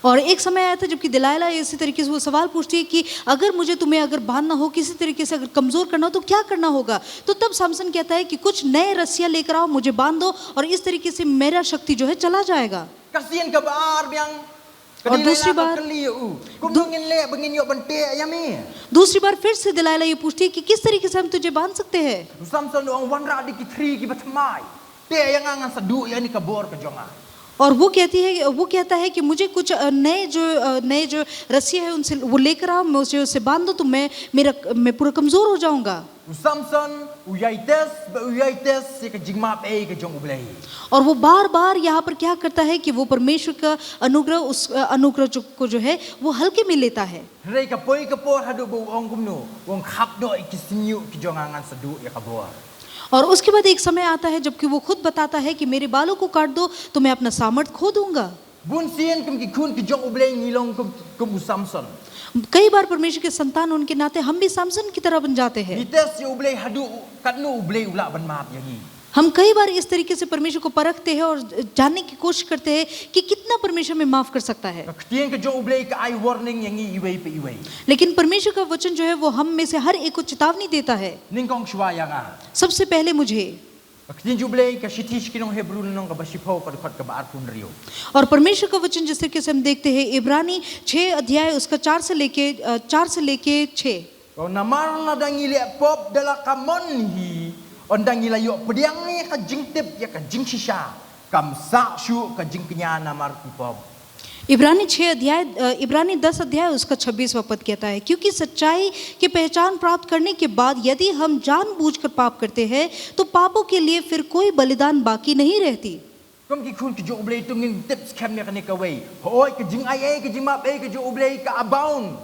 और एक समय आया था जबकि दिलाइला इसी तरीके से वो सवाल पूछती है कि अगर मुझे तुम्हें अगर बांधना हो, किसी तरीके से अगर कमज़ोर करना हो तो क्या करना होगा। तो तब सामसन कहता है कि कुछ नए रस्सियाँ लेकर आओ, मुझे बांध दो और इस तरीके से मेरा शक्ति जो है चला जाएगा। Kasihan ka baar biang. और दूसरी बार दूसरी बार फिर से दिलाइला ये पूछती है कि किस तरीके से हम तुझे बांध सकते हैं। Samson ang wanra di kitri ki batmai. Te yang angan sadu ya ni kabor ka jonga. और वो कहता है कि मुझे कुछ नए जो रस्सियाँ है उनसे वो लेकर आओ, मुझे उससे बांध दो तो मैं पूरा कमजोर हो जाऊंगा। Samson uyaites ka jingmap ka jong ublay. और वो बार बार यहाँ पर क्या करता है कि वो परमेश्वर का अनुग्रह उस अनुग्रह को जो है वो हल्के में लेता है। Rei ka poi ka por hadu bu ong kumno wong khap do ikisinyu ki jong angan sadu ya kabor. और उसके बाद एक समय आता है जबकि वो खुद बताता है कि मेरे बालों को काट दो तो मैं अपना सामर्थ खो दूंगा। Bun sien kum ki khun ki jong ublay ngilong kum Samson. कई बार परमेश्वर के संतान होने के नाते हम भी सामसन की तरह बन जाते हैं। Nites ya ublay hadu katnu ublay ula ban map yangi. हम कई बार इस तरीके से परमेश्वर को परखते हैं और जानने की कोशिश करते हैं कि कितना परमेश्वर में माफ कर सकता है। Ketien ka jong ublay ka ai warning yangi iway pe iway. लेकिन परमेश्वर का वचन जो है वो हम में से हर एक को चेतावनी देता है। Ningkong shwa yanga. सबसे पहले मुझे Ketien jublay ka shitish kinong Hebrew nong ka basipaw ka dukhat ka baar pun rio. और परमेश्वर का वचन जिस तरीके से हम देखते हैं इब्रानी 6 अध्याय उसका 4 से लेके 6। Kau namar na dangili pop dala kamon hi on dangila yo pediang ni ka jingtip ya ka jingshisha kam sa shu ka jingknya namar pop. इब्रानी 10 अध्याय उसका 26वां पद कहता है क्योंकि सच्चाई की पहचान प्राप्त करने के बाद यदि हम जानबूझकर पाप करते हैं तो पापों के लिए फिर कोई बलिदान बाकी नहीं रहती। Kom ki khun ki jo ublay tungin tips kem ni ka ni ka way. Hoy ka jing ay ka jing map ka jo ublay ka abound.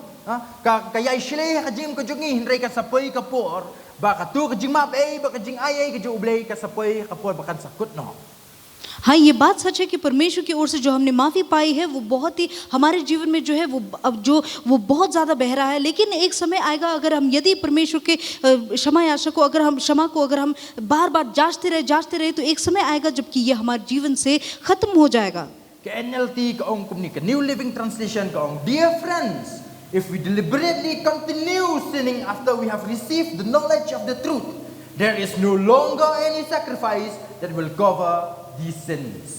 Ka yai shle ka jing ka jongi hinray ka sapoy ka por ba ka tu ka jing map ba ka jing ay ka jo ublay ka sapoy ka por ba kan sakut no. हाँ, ये बात सच है कि परमेश्वर की ओर से जो हमने माफ़ी पाई है वो बहुत ही हमारे जीवन में जो है वो बहुत ज़्यादा बह रहा है। लेकिन एक समय आएगा अगर हम यदि परमेश्वर के क्षमा याचना को अगर हम बार बार जांचते रहे तो एक समय आएगा जबकि ये हमारे जीवन से खत्म हो जाएगा। NLT ka ong kumni ka New Living Translation ka ong dear friends, if we deliberately continue sinning after we have received the knowledge of the truth, there is no longer any sacrifice that will cover these sins.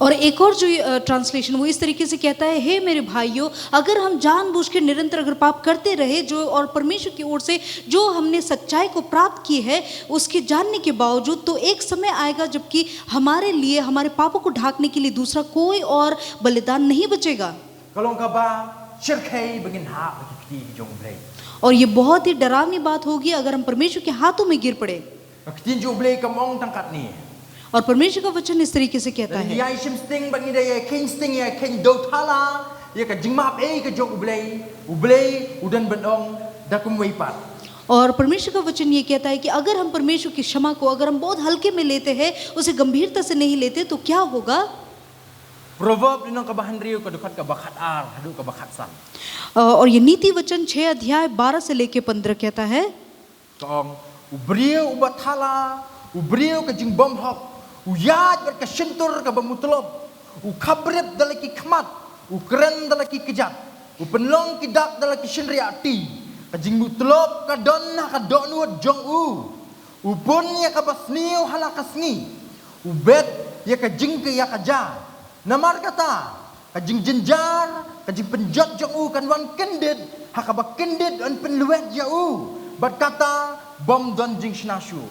और एक और जो translation वो इस तरीके से कहता है, हे मेरे भाइयों, अगर हम जानबूझ के निरंतर अगर पाप करते रहे जो और परमेश्वर की ओर से जो हमने सच्चाई को प्राप्त की है उसके जानने के बावजूद, तो एक समय आएगा जबकि हमारे लिए हमारे पापों को ढांकने के लिए दूसरा कोई और बलिदान नहीं बचेगा। और ये बहुत ही डरावनी बात होगी अगर हम परमेश्वर के हाथों में गिर पड़े। और परमेश्वर का वचन इस तरीके से कहता है और परमेश्वर का वचन ये कहता है कि अगर हम परमेश्वर की क्षमा को अगर हम बहुत हल्के में लेते हैं, उसे गंभीरता से नहीं लेते, तो क्या होगा। और ये नीति वचन 6 अध्याय 12 से लेके 15 कहता है uyat berkesentur ke bamutlob, ukabrep dalaki khmat, ukren dalaki kejat, upenlong kidak dalaki senriati, kajing mutlob ka donna ka donut jong upun ya ka basniu halakasni, ubet ya ka jing ke ya kaja, namar kata, kajing jenjar, kajing penjat jong kan wan kendit, hakaba kendit an penluet ya bat kata bom don jing snashu.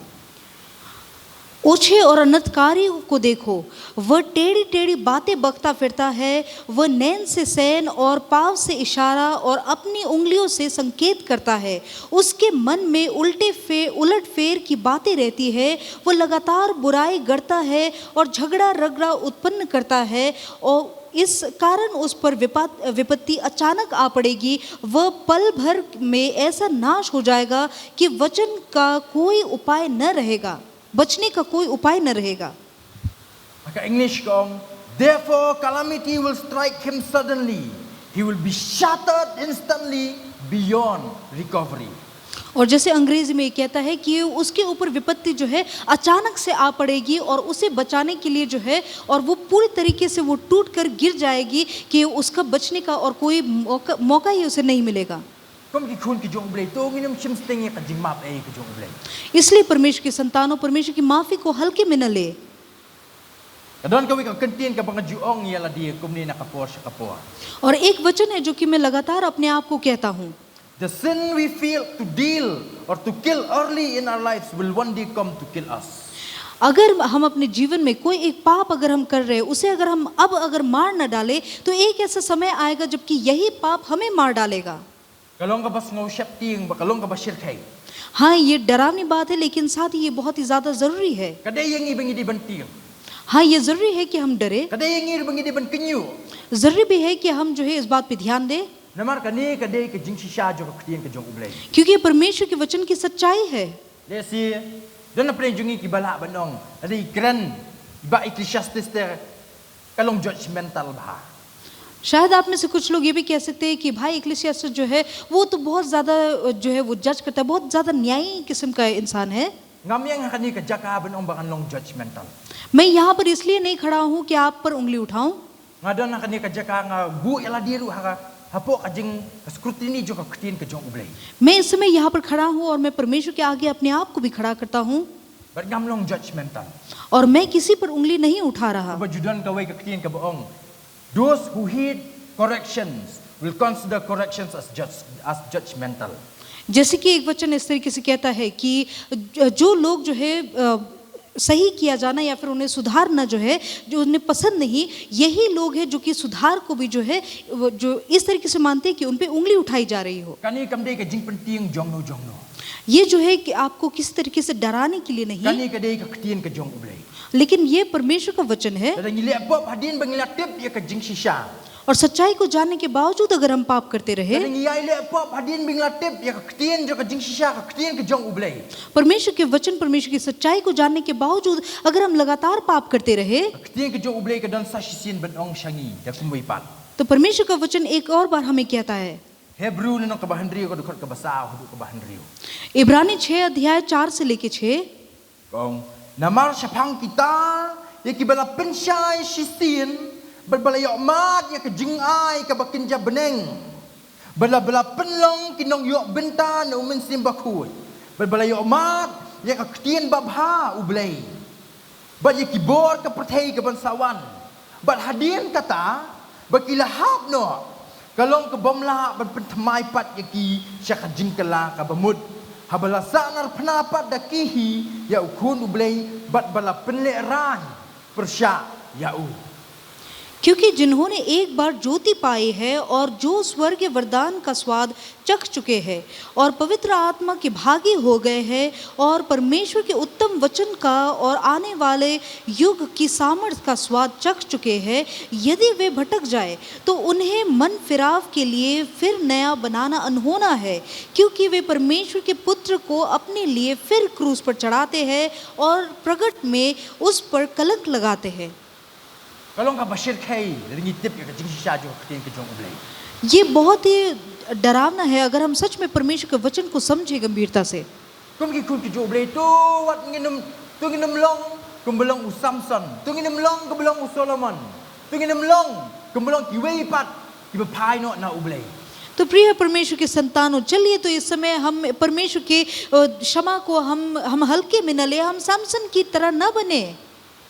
ओछे और अनर्थकारी को देखो, वह टेढ़ी टेढ़ी बातें बकता फिरता है, वह नैन से सैन और पाँव से इशारा और अपनी उंगलियों से संकेत करता है, उसके मन में उलट फेर की बातें रहती है, वह लगातार बुराई गढ़ता है और झगड़ा रगड़ा उत्पन्न करता है और इस कारण उस पर विपत्ति अचानक आ पड़ेगी। वह पल भर में ऐसा नाश हो जाएगा कि वचन का कोई उपाय न रहेगा, बचने का कोई उपाय न रहेगा। Maka English kong, therefore calamity will strike him suddenly. He will be shattered instantly beyond recovery. और जैसे अंग्रेजी में ये कहता है कि उसके ऊपर विपत्ति जो है अचानक से आ पड़ेगी और उसे बचाने के लिए जो है और वो पूरी तरीके से वो टूट कर गिर जाएगी कि उसका बचने का और कोई मौका ही उसे नहीं मिलेगा। Kom ki khun ki jong blei to nginum chim sting ka jing map ai ki jong blei. इसलिए परमेश्वर के संतानों परमेश्वर की माफी को हल्के में न ले। Kadon ka wi ka kentien ka bang juong ya la dia kum ni na kapor sa kapor. और एक वचन है जो कि मैं लगातार अपने आप को कहता हूँ, The sin we feel to deal or to kill early in our lives will one day come to kill us. अगर हम अपने जीवन में कोई एक पाप अगर हम कर रहे हैं उसे अगर हम अब अगर मार न डाले तो एक ऐसा समय आएगा जबकि यही पाप हमें मार डालेगा। Kalong ka bas ngau syap ting ba kalong ka bas shirkai. हाँ, ये डरावनी बात है लेकिन साथ ही ये बहुत ही ज्यादा जरूरी है। Kadai yang i bangi di banting. हाँ, ये जरूरी है कि हम डरे, Kadai yang i bangi di ban kenyu. जरूरी भी है कि हम जो है इस बात पे ध्यान दें, Namar ka ni kadai ka jing shisha jo ka ktien ka jong ublei. क्योंकि ये परमेश्वर के वचन की सच्चाई है। Desi don na pren jungi ki bala banong. Adi kran ba ecclesiastes te kalong judgmental ba. शायद आप में से कुछ लोग ये भी कह सकते हैं कि भाई इक्लेसियास्टिस जो है वो तो बहुत ज्यादा जो है वो जज करता है, बहुत ज्यादा न्यायी किस्म का इंसान है। Ngam yang ka ni ka jaka banong ba kanong judgmental. मैं यहाँ पर इसलिए नहीं खड़ा हूँ कि आप पर उंगली उठाऊं, Nga don na ka ni ka jaka nga bu ela diru ha hapo ka jing scrutiny jo ka ktien ka jong ublei. मैं इस समय यहाँ पर खड़ा हूँ और मैं परमेश्वर के आगे अपने आप को भी खड़ा करता हूँ But ngam long judgmental. और मैं किसी पर उंगली नहीं उठा रहा। Ba judan ka wai ka ktien ka baong. Those who heed corrections will consider corrections as judgmental. जैसे कि एक वचन इस तरीके से कहता है कि जो लोग जो है सही किया जाना या फिर उन्हें सुधारना जो है जो उन्हें पसंद नहीं, यही लोग हैं जो कि सुधार को भी जो है जो इस तरीके से मानते हैं कि उन पे उंगली उठाई जा रही हो। Kani kamdei ka jing penting jongno jongno. ये जो है कि आपको किस तरीके से डराने के लिए नहीं, Kani ka dei ka ktien ka jong ublei. लेकिन ये परमेश्वर का वचन है। Dadang ile pop hadin bangila tip ya ka jing shisha. और सच्चाई को जानने के बावजूद अगर हम पाप करते रहे, Dadang iya ile pop hadin bangila tip ya ka ktien jo ka jing shisha ka ktien ka jong ublei. परमेश्वर के वचन परमेश्वर की सच्चाई को जानने के बावजूद अगर हम लगातार पाप करते रहे, Ktien ka jong ublei ka don sa shisin banong shangi da kumui pat. तो परमेश्वर का वचन एक और बार हमें कहता है, Hebrew no ka bahandrio ka dukot ka basa hudu ka bahandrio. इब्रानी 6 अध्याय 4 से लेके 6, Kong namar syapang kita ya ki bala pensyai shisin berbalayo mat ya ke jingai ka bakinja beneng. Bala penlong kinong yok bentan umen simbakui. Berbalayo mat ya ka ktien babha ublei. Bat ya ki bor ka perthai ka bansawan. Bat hadien kata bakilahap no. Kalong ke bomla ban pentamai pat ya ki syaka jingkala ka bamut. Habala sanar penapat dakihi ya ukun ublei bat bala penleran persya yau. क्योंकि जिन्होंने एक बार ज्योति पाई है और जो स्वर्ग वरदान का स्वाद चख चुके हैं और पवित्र आत्मा के भागी हो गए हैं और परमेश्वर के उत्तम वचन का और आने वाले युग की सामर्थ का स्वाद चख चुके हैं, यदि वे भटक जाए तो उन्हें मन फिराव के लिए फिर नया बनाना अनहोना है, क्योंकि वे परमेश्वर के पुत्र को अपने लिए फिर क्रूस पर चढ़ाते हैं और प्रगट में उस पर कलंक लगाते हैं। Kalong ka bashir kai ringi tip ya ka jing shisha jo ktien ka jong ublei. ये बहुत ही डरावना है अगर हम सच में परमेश्वर के वचन को समझे गंभीरता से। Kum ki kun ki jo ublei to wat nginum long kum belong u Samson. Tu nginum long kum belong u Solomon. Tu nginum long kum belong ki wei pat ki bapai no na ublei. तो प्रिय परमेश्वर के संतानों, चलिए तो इस समय हम परमेश्वर के क्षमा को हम हल्के में न ले, हम सामसन की तरह न बने।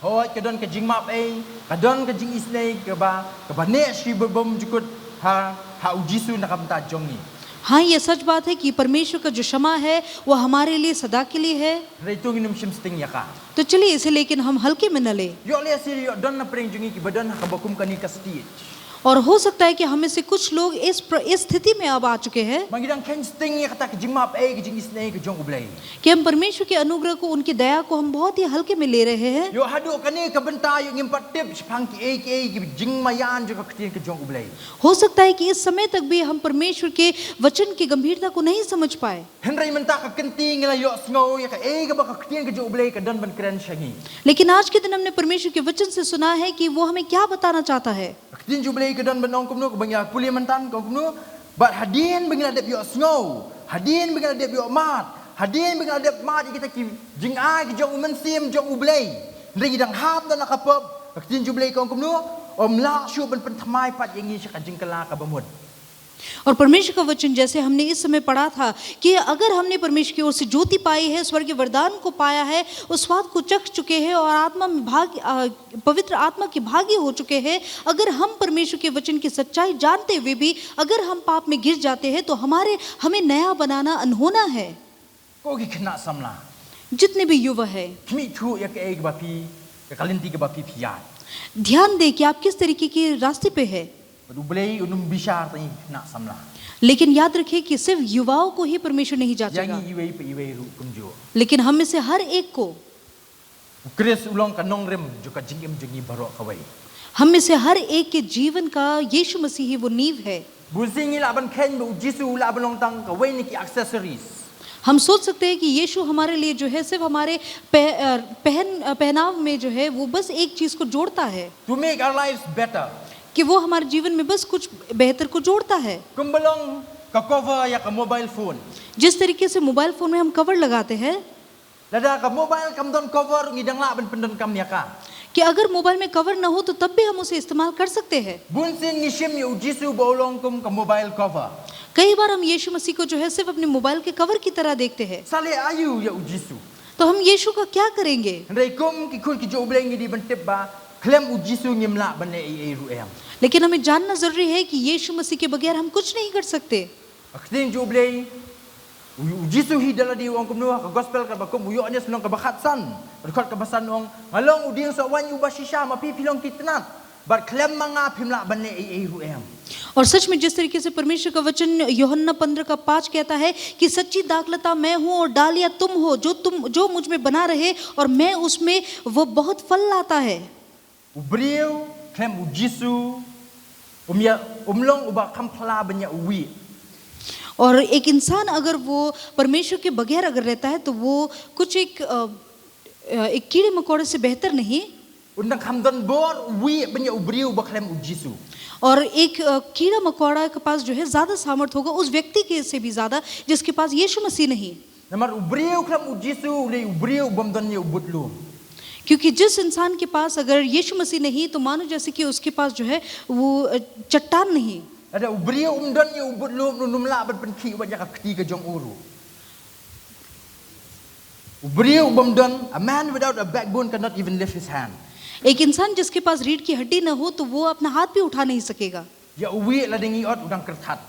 Hoi kadon ka jing map ai, kadon ka jing isnei ka ba ne shri bom jukut ha ujisu na kamta jongi. हाँ, ये सच बात है कि परमेश्वर का जो क्षमा है वो हमारे लिए सदा के लिए है। Reitung inum shim sting ya ka. तो चलिए इसे लेकिन हम हल्के में न ले। Yo le asiri yo don na preng jongi ki badan ha bakum ka ni ka stage. और हो सकता है कि हमें से कुछ लोग इस स्थिति में अब आ चुके हैं Mangidang ken sting ya kata ka jing map ai ka jing isnei ka jong ublei. कि हम परमेश्वर के अनुग्रह को, उनकी दया को हम बहुत ही हल्के में ले rहे हैं। Yo hadu ka ni ka benta yo ngimpat tip sepang ki ai ki jing mayan jo ka ktien ka jong ublei. हो सकता है कि इस समय तक भी हम परमेश्वर के वचन की गंभीरता को नहीं समझ पाए, Henry menta ka kenting la yo sngo ya ka ai ka ba ka ktien ka jong ublei ka don ban kren shangi. लेकिन आज के दिन हमने परमेश्वर के वचन से सुना है कि वो हमें क्या बताना चाहता है। Ktien jong ublei ka don ban ong kumno ka bangya pulia mentan ka kumno bat hadien bangila dep yo sngo hadin bagi adep yo mat, hadin bagi adep mat kita ki jing ai ki jong men sim jong ublei, ri dang hap dan nakapop, tin jublei kong kumnu, la shu ben pen thamai pat yang ni saka jing kala ka bamud. और परमेश्वर का वचन जैसे हमने इस समय पढ़ा था कि अगर हमने परमेश्वर की ओर से ज्योति पाई है, स्वर्ग के वरदान को पाया है, उस स्वाद को चख चुके हैं और आत्मा में पवित्र आत्मा के भागी हो चुके हैं, अगर हम परमेश्वर के वचन की सच्चाई जानते हुए भी अगर हम पाप में गिर जाते हैं तो हमें नया बनाना अनहोना है। Ko ki kena samla. जितने भी युवा है Kmi thu ya ke ek bapi, ya kalinti ke bapi piat. ध्यान दें कि आप किस तरीके के रास्ते पे है, Ublei unum bishar tani kena samla. लेकिन याद रखिए कि सिर्फ युवाओं को ही परमेश्वर नहीं जांचेगा, Yang iwei pe iwei ru kumjo. लेकिन हम में से हर एक को, Ukris ulong kanong rem juga jingim jingi barok kawai. हम में से हर एक के जीवन का यीशु मसीह ही वो नींव है। Busingi la ban ken bu jisu la ban long tang kawai ni ki accessories. हम सोच सकते हैं कि यीशु हमारे लिए जो है सिर्फ हमारे पहनाव में जो है वो बस एक चीज को जोड़ता है, To make our lives better. कि वो हमारे जीवन में बस कुछ बेहतर को जोड़ता है। Kumbalong ka cover ya ka mobile phone. जिस तरीके से मोबाइल फोन में हम कवर लगाते हैं Lada ka mobile kam don cover ngidang la ban pendon kam ya ka. कि अगर मोबाइल में कवर ना हो तो तब भी हम उसे इस्तेमाल कर सकते हैं। Bunsin ngishim yu jisu bolong kum ka mobile cover. कई बार हम यीशु मसीह को जो है सिर्फ अपने मोबाइल के कवर की तरह देखते हैं, Sale ayu ya jisu. तो हम यीशु का क्या करेंगे? Ndai kum ki kun ki jo bleng di ban tip ba. Klem jisu ngim la ban e ru em. लेकिन हमें जानना जरूरी है कि यीशु मसीह के बगैर हम कुछ नहीं कर सकते। Aktin jo bleng jisu hi dala di wong kum nu ka gospel ka ba kum uyo nya senong ka bakhatsan. Rekod ka basan ong ngalong uding sa wan yu basisha ma pi pilong kitnat. But klem manga pimla ban e ru em. और सच में जिस तरीके से परमेश्वर का वचन यूहन्ना 15:5 कहता है कि सच्ची दाखलता मैं हूँ और डालियाँ तुम हो, जो मुझ में बना रहे और मैं उसमें, वो बहुत फल लाता है। Ubriu klem jisu umlong uba kampla banya uwi. और एक इंसान अगर वो परमेश्वर के बगैर अगर रहता है तो वो कुछ एक कीड़े मकोड़े से बेहतर नहीं, Undang kamdon bor uwi banya ubriu ba klem jisu. और एक कीड़ा मकोड़ा के पास जो है ज्यादा सामर्थ होगा उस व्यक्ति के से भी ज्यादा जिसके पास यीशु मसीह नहीं। Namar ubriu klem jisu le ubriu bomdon ni ubutlu. क्योंकि जिस इंसान के पास अगर यीशु मसीह नहीं तो मानो जैसे कि उसके पास जो है वो चट्टान नहीं। Ada ubriu umdon ni ubutlu numla ban penki ba jaka keti ke jong uru. Ubriu bomdon, a man without a backbone cannot even lift his hand. एक इंसान जिसके पास रीढ़ की हड्डी न हो तो वो अपना हाथ भी उठा नहीं सकेगा। Ya uwi la dengi ot udang kertat.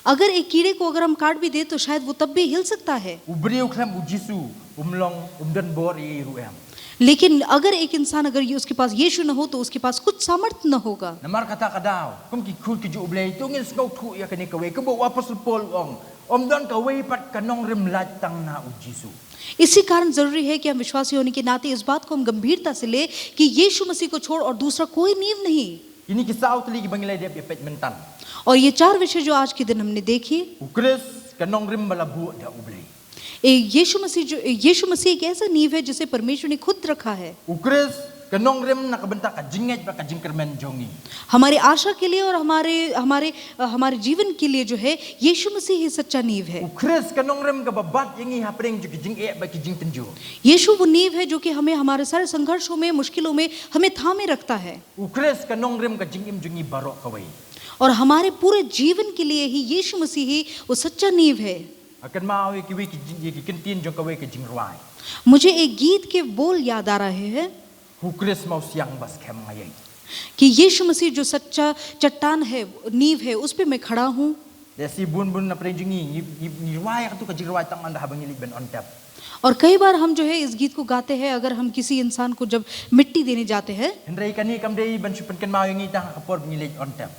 अगर एक कीड़े को अगर हम काट भी दे तो शायद वो तब भी हिल सकता है, Ubriu klem jisu umlong umdon bor e ru em. लेकिन अगर एक इंसान अगर ये उसके पास यीशु न हो तो उसके पास कुछ सामर्थ्य न होगा। Namar kata kadau, kum ki kul ki ju ublei tu ngin skau thu ya kene kawe, kum bo apostle Paul ong. Omdon kawe pat kanong rim laj tang na u jisu. इसी कारण जरूरी है कि हम विश्वासी होने के नाते इस बात को हम गंभीरता से ले कि यीशु मसीह को छोड़ और दूसरा कोई नींव नहीं। Ini kisah utli ki bangilai dia pet mentan. और ये 4 विषय जो आज के दिन हमने देखी, Ukris kanong rim balabu da ublei. यीशु मसीह एक ऐसा नींव है जिसे परमेश्वर ने खुद रखा है। Ukris kanong rim nakabenta ka jingej ba ka jingkermen jongi. हमारे आशा के लिए और हमारे जीवन के लिए जो है यीशु मसीह ही सच्चा नींव है। Ukris kanong rim ka babat yangi hapring ju ki jing e ba ki jing tenju. यीशु वो नींव है जो कि हमें हमारे सारे संघर्षों में, मुश्किलों में हमें थामे रखता है Ukris kanong rim ka jingim jongi barok kawai. और हमारे पूरे जीवन के लिए ही यीशु मसीह ही वो सच्चा नींव है। Akan mau ki wi ki kentin jong kawe ki jing ruai. मुझे एक गीत के बोल याद आ रहे हैं Ukris mau siang bas kem ngai. कि यीशु मसीह जो सच्चा चट्टान है, नींव है, उस पे मैं खड़ा हूँ। Desi bun na pring jingi ni ruai ka tu ka jing ruai tang anda habangili ben on tap. और कई बार हम जो है इस गीत को गाते हैं अगर हम किसी इंसान को जब मिट्टी देने जाते हैं, Hendrai kani kam dei ban supen ken mau yangi tang kapor bangili on tap.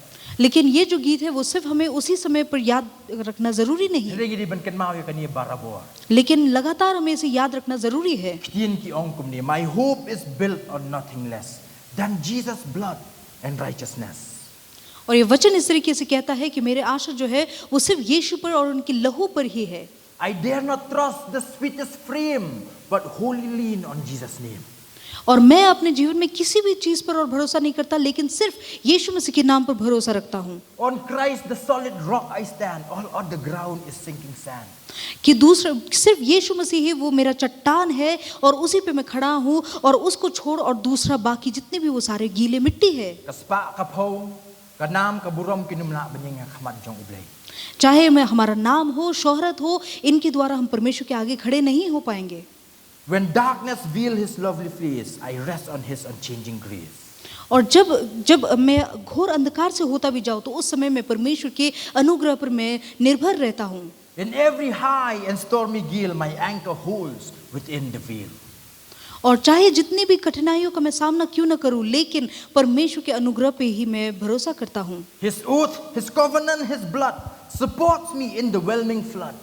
लेकिन ये जो गीत है वो सिर्फ हमें उसी समय पर याद रखना जरूरी नहीं, Hendrai gidi ban ken mau yakani baraboa. लेकिन लगातार हमें इसे याद रखना जरूरी है। Kien ki ong kum ni, my hope is built on nothing less than Jesus' blood and righteousness. और ये वचन इस तरीके से कहता है कि मेरे आशा जो है वो सिर्फ यीशु पर और उनकी लहू पर ही है। I dare not trust the sweetest frame, but wholly lean on Jesus' name. और मैं अपने जीवन में किसी भी चीज पर और भरोसा नहीं करता, लेकिन सिर्फ यीशु मसीह के नाम पर भरोसा रखता हूँ। On Christ, the solid rock I stand. All other ground is sinking sand. कि दूसरा सिर्फ यीशु मसीह ही वो मेरा चट्टान है और उसी पे मैं खड़ा हूँ, और उसको छोड़ और दूसरा बाकी जितने भी वो सारे गीले मिट्टी है। Kaspa kapau, kanam kaburam kinumla banyang khamat jong ublay. चाहे मैं हमारा नाम हो, शोहरत हो, इनके द्वारा हम परमेश्वर के आगे खड़े नहीं हो पाएंगे। When darkness veil his lovely face, I rest on his unchanging grace. और जब मैं घोर अंधकार से होता भी जाऊं, तो उस समय मैं परमेश्वर के अनुग्रह पर मैं निर्भर रहता हूँ। In every high and stormy gale, my anchor holds within the veil. और चाहे जितनी भी कठिनाइयों का मैं सामना क्यों न करूं, लेकिन परमेश्वर के अनुग्रह पे ही मैं भरोसा करता हूँ। His oath, his covenant, his blood supports me in the whelming flood.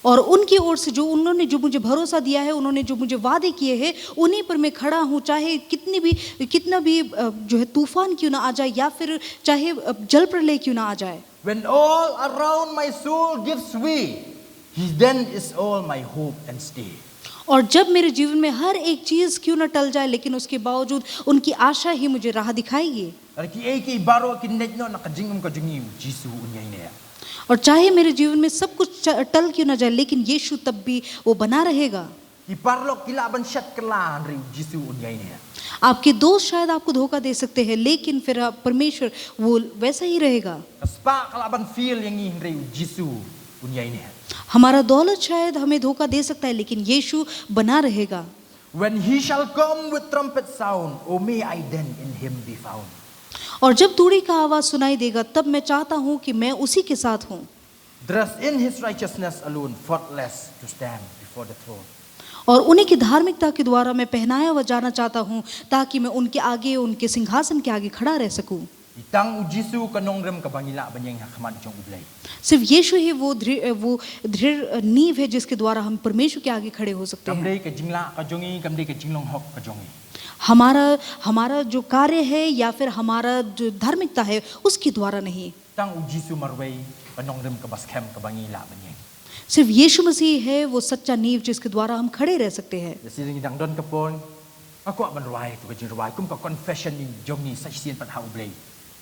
और उनकी ओर से जो उन्होंने जो मुझे भरोसा दिया है, उन्होंने जो मुझे वादे किए हैं, उन्हीं पर मैं खड़ा हूँ। चाहे कितना भी जो है तूफान क्यों ना आ जाए, या फिर चाहे जल प्रलय क्यों ना आ जाए। When all around my soul gives way, he then is all my hope and stay. और जब मेरे जीवन में हर एक चीज क्यों न टल जाए, लेकिन उसके बावजूद उनकी आशा ही मुझे राह दिखाएगी। और चाहे मेरे जीवन में सब कुछ टल क्यों न जाए, लेकिन यीशु तब भी वो बना रहेगा। आपके दोस्त शायद आपको धोखा दे सकते हैं, लेकिन फिर परमेश्वर वो वैसा ही रहेगा। हमारा दौलत शायद हमें धोखा दे सकता है, लेकिन यीशु बना रहेगा। When he shall come with trumpet sound, oh may I then in him be found. और जब तूड़ी का आवाज सुनाई देगा, तब मैं चाहता हूँ कि मैं उसी के साथ हूँ। Dressed in his righteousness alone, faultless to stand before the throne. और उन्हीं की धार्मिकता के द्वारा मैं पहनाया हुआ जाना चाहता हूँ, ताकि मैं उनके आगे, उनके सिंहासन के आगे खड़ा रह सकूँ। सिर्फ यीशु ही वो दृढ़ नींव है जिसके द्वारा हम परमेश्वर के आगे खड़े हो सकते हैं। हमारा जो कार्य है या फिर हमारा जो धार्मिकता है, उसके द्वारा नहीं। सिर्फ यीशु मसीह है वो सच्चा नींव जिसके द्वारा हम खड़े रह सकते हैं।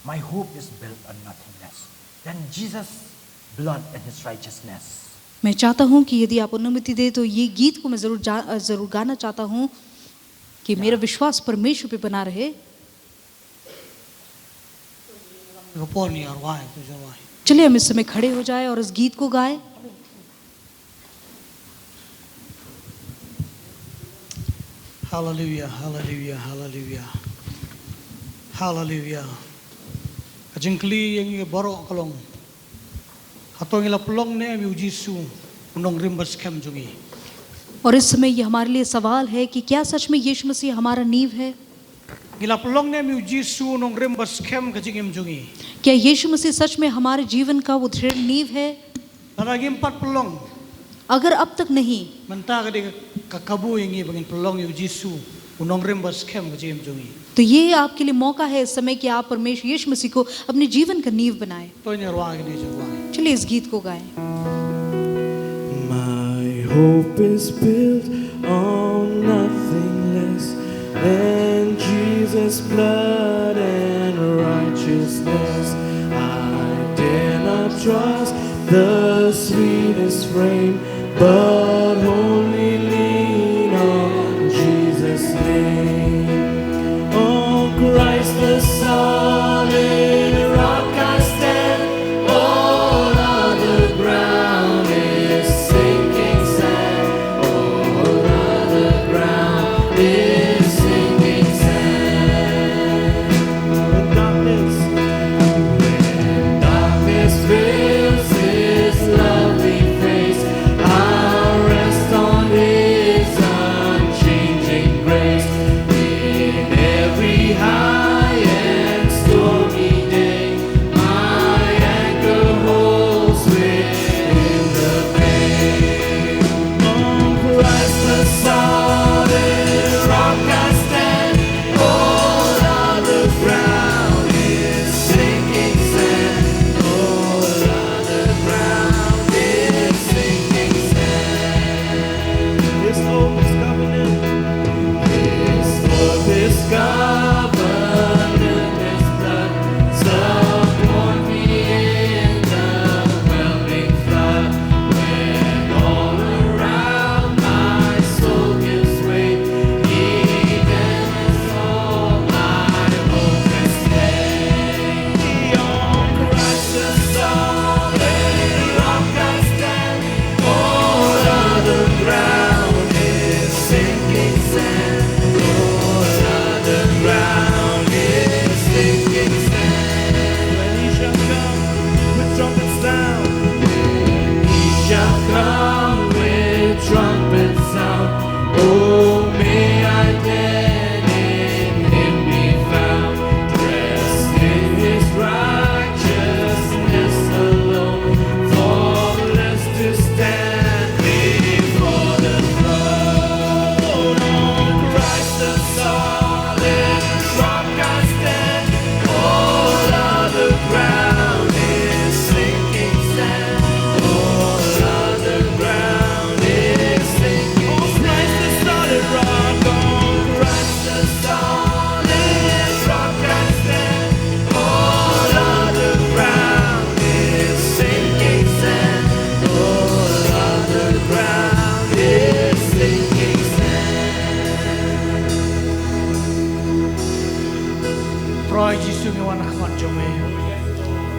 My hope is built on nothing less than Jesus' blood and his righteousness. मैं चाहता हूँ कि यदि आप अनुमति दे तो ये गीत को मैं जरूर गाना चाहता हूँ कि मेरा विश्वास परमेश्वर पे बना रहे। चलिए हम इस समय खड़े हो जाए और इस गीत को गाए। Hallelujah, hallelujah, hallelujah, hallelujah. Jengkli yang borok kalong, hatong ila pelong ne ami ujisu unong rimbas kem jungi. और इस समय ये हमारे लिए सवाल है कि क्या सच में यीशु मसीह हमारा नींव है? Ila pelong ne ami ujisu unong rimbas kem kajingem jungi. क्या यीशु मसीह सच में हमारे जीवन का वो दृढ़ नींव है? Lagi 4 pelong. अगर अब तक नहीं, Mentah kade kakabu yang bangin pelong ujisu unong rimbas kem kajingem jungi. तो ये आपके लिए मौका है इस समय कि आप परमेश्वर यीशु मसीह को अपने जीवन का नींव बनाएं। चलिए इस गीत को गाएं। My hope is built on nothing less than Jesus' blood and righteousness. I dare not trust the sweetest frame, but only lean on Jesus' name. Christ the solid rock I stand, all other ground is sinking sand, all other ground is sinking sand. When darkness veils his lovely face, I'll rest on his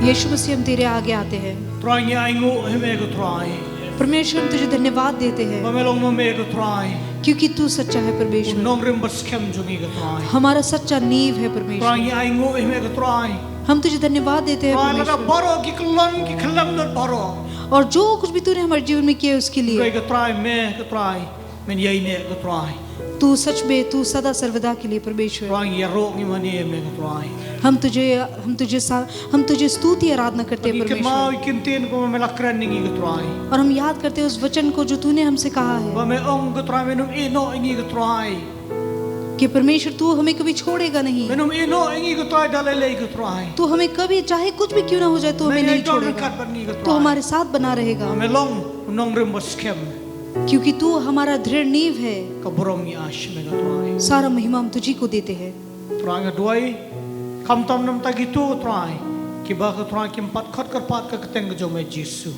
यीशु मसीह हम तेरे आगे आते हैं। Try ni aingu heme ko try. परमेश्वर हम तुझे धन्यवाद देते हैं Pamelong no me ko try. क्योंकि तू सच्चा है परमेश्वर। Nong rim bas kem jungi ko try. हमारा सच्चा नींव है Try परमेश्वर। ni aingu heme ko try. हम तुझे धन्यवाद देते हैं Try laga परमेश्वर। baro ki kalam ki kalam not baro. और जो कुछ भी तूने हमारे जीवन में किया है उसके Try लिए ko try me ko try. Men yai ne ko try. तू सच में तू सदा सर्वदा के लिए परमेश्वर। Try ya ro ni mani me ko try. हम तुझे स्तुति आराधना करते हैं Ki परमेश्वर। mau ikintin ko me lakran ni ko try. और हम याद करते हैं उस वचन को जो तूने हमसे कहा है Ba me ong ko try menum ino ingi ko try. कि परमेश्वर तू हमें कभी छोड़ेगा नहीं। Menum ino ingi ko try dalele ko try. तू हमें कभी चाहे कुछ भी क्यों ना हो जाए तू हमें नहीं छोड़ेगा। kat ban ni ko तू try. हमारे साथ बना रहेगा Pamelong nong rim bas kem. क्योंकि तू हमारा दृढ़ नींव है। Ka borong ni ash me ko try. सारा महिमा हम तुझी को देते हैं। Try nga duai. Kam tam nam ta gitu try. Ki ba ko try kim pat khat kar pat ka keteng jo me Jesu.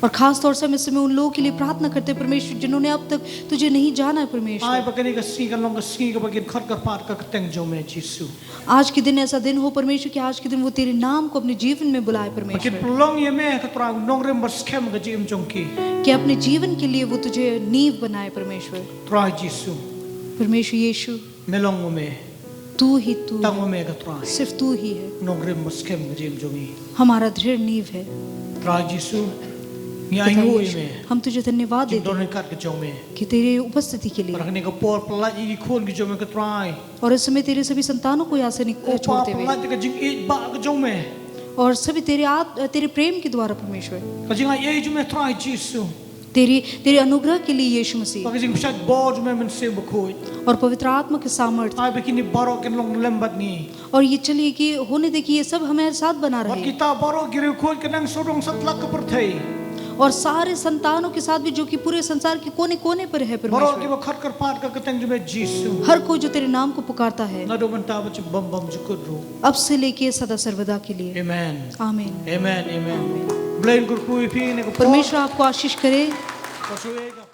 और खास तौर से हम इस समय उन लोगों के लिए प्रार्थना करते हैं परमेश्वर जिन्होंने अब तक तुझे नहीं जाना है Ai परमेश्वर। ba kani ka si ka long ka si ka bagin khat kar pat ka keteng jo me Jesu. आज के दिन ऐसा दिन हो परमेश्वर कि आज के दिन वो तेरे नाम को अपने जीवन में बुलाए Bagin परमेश्वर, pulong ye me ka try nong rim bas kem ka jim jong ki. कि अपने जीवन के लिए वो तुझे नींव बनाए परमेश्वर। Try Jesu. परमेश्वर यीशु Melong mo me. तू ही तू, Tang mo me ka try. सिर्फ तू ही है, Nong rim bas kem ka jim jong i. हमारा दृढ़ नींव है। Try Jesu. Ni पिता ai ngui यीशु, me. हम तुझे धन्यवाद Jim देते don हैं kat ka jong me. कि तेरे उपस्थिति के लिए Para kani ka por pelat i khon ki jong me ka try. और इस समय तेरे सभी संतानों को यहाँ से Opa छोड़ते हुए pelat ka jing i ba ka jong me. और सभी तेरे प्रेम के द्वारा परमेश्वर, Ka jing ai ye jo me try Jesu. तेरे अनुग्रह के लिए यीशु मसीह Ka jing psat bo jo me men se bakoi. और पवित्र आत्मा के सामर्थ्य, Ai begini baro ken long lembat ni. और ये चलिए कि होने दे कि ये सब हमारे साथ बना Wat रहे kita baro giri khoi kenang sodong satlak ka perthai. और सारे संतानों के साथ भी जो कि पूरे संसार के कोने कोने पर है Baro ki परमेश्वर। ba khat kar pat ka keteng jo me Jesu. हर कोई जो तेरे नाम को पुकारता है Na do banta ba bam bam jukut ro. अब से लेके सदा सर्वदा के लिए, Amen. आमीन। Amen. Amen. Blain kur kui pi ne ko. परमेश्वर आपको आशीष करे। Pasuega.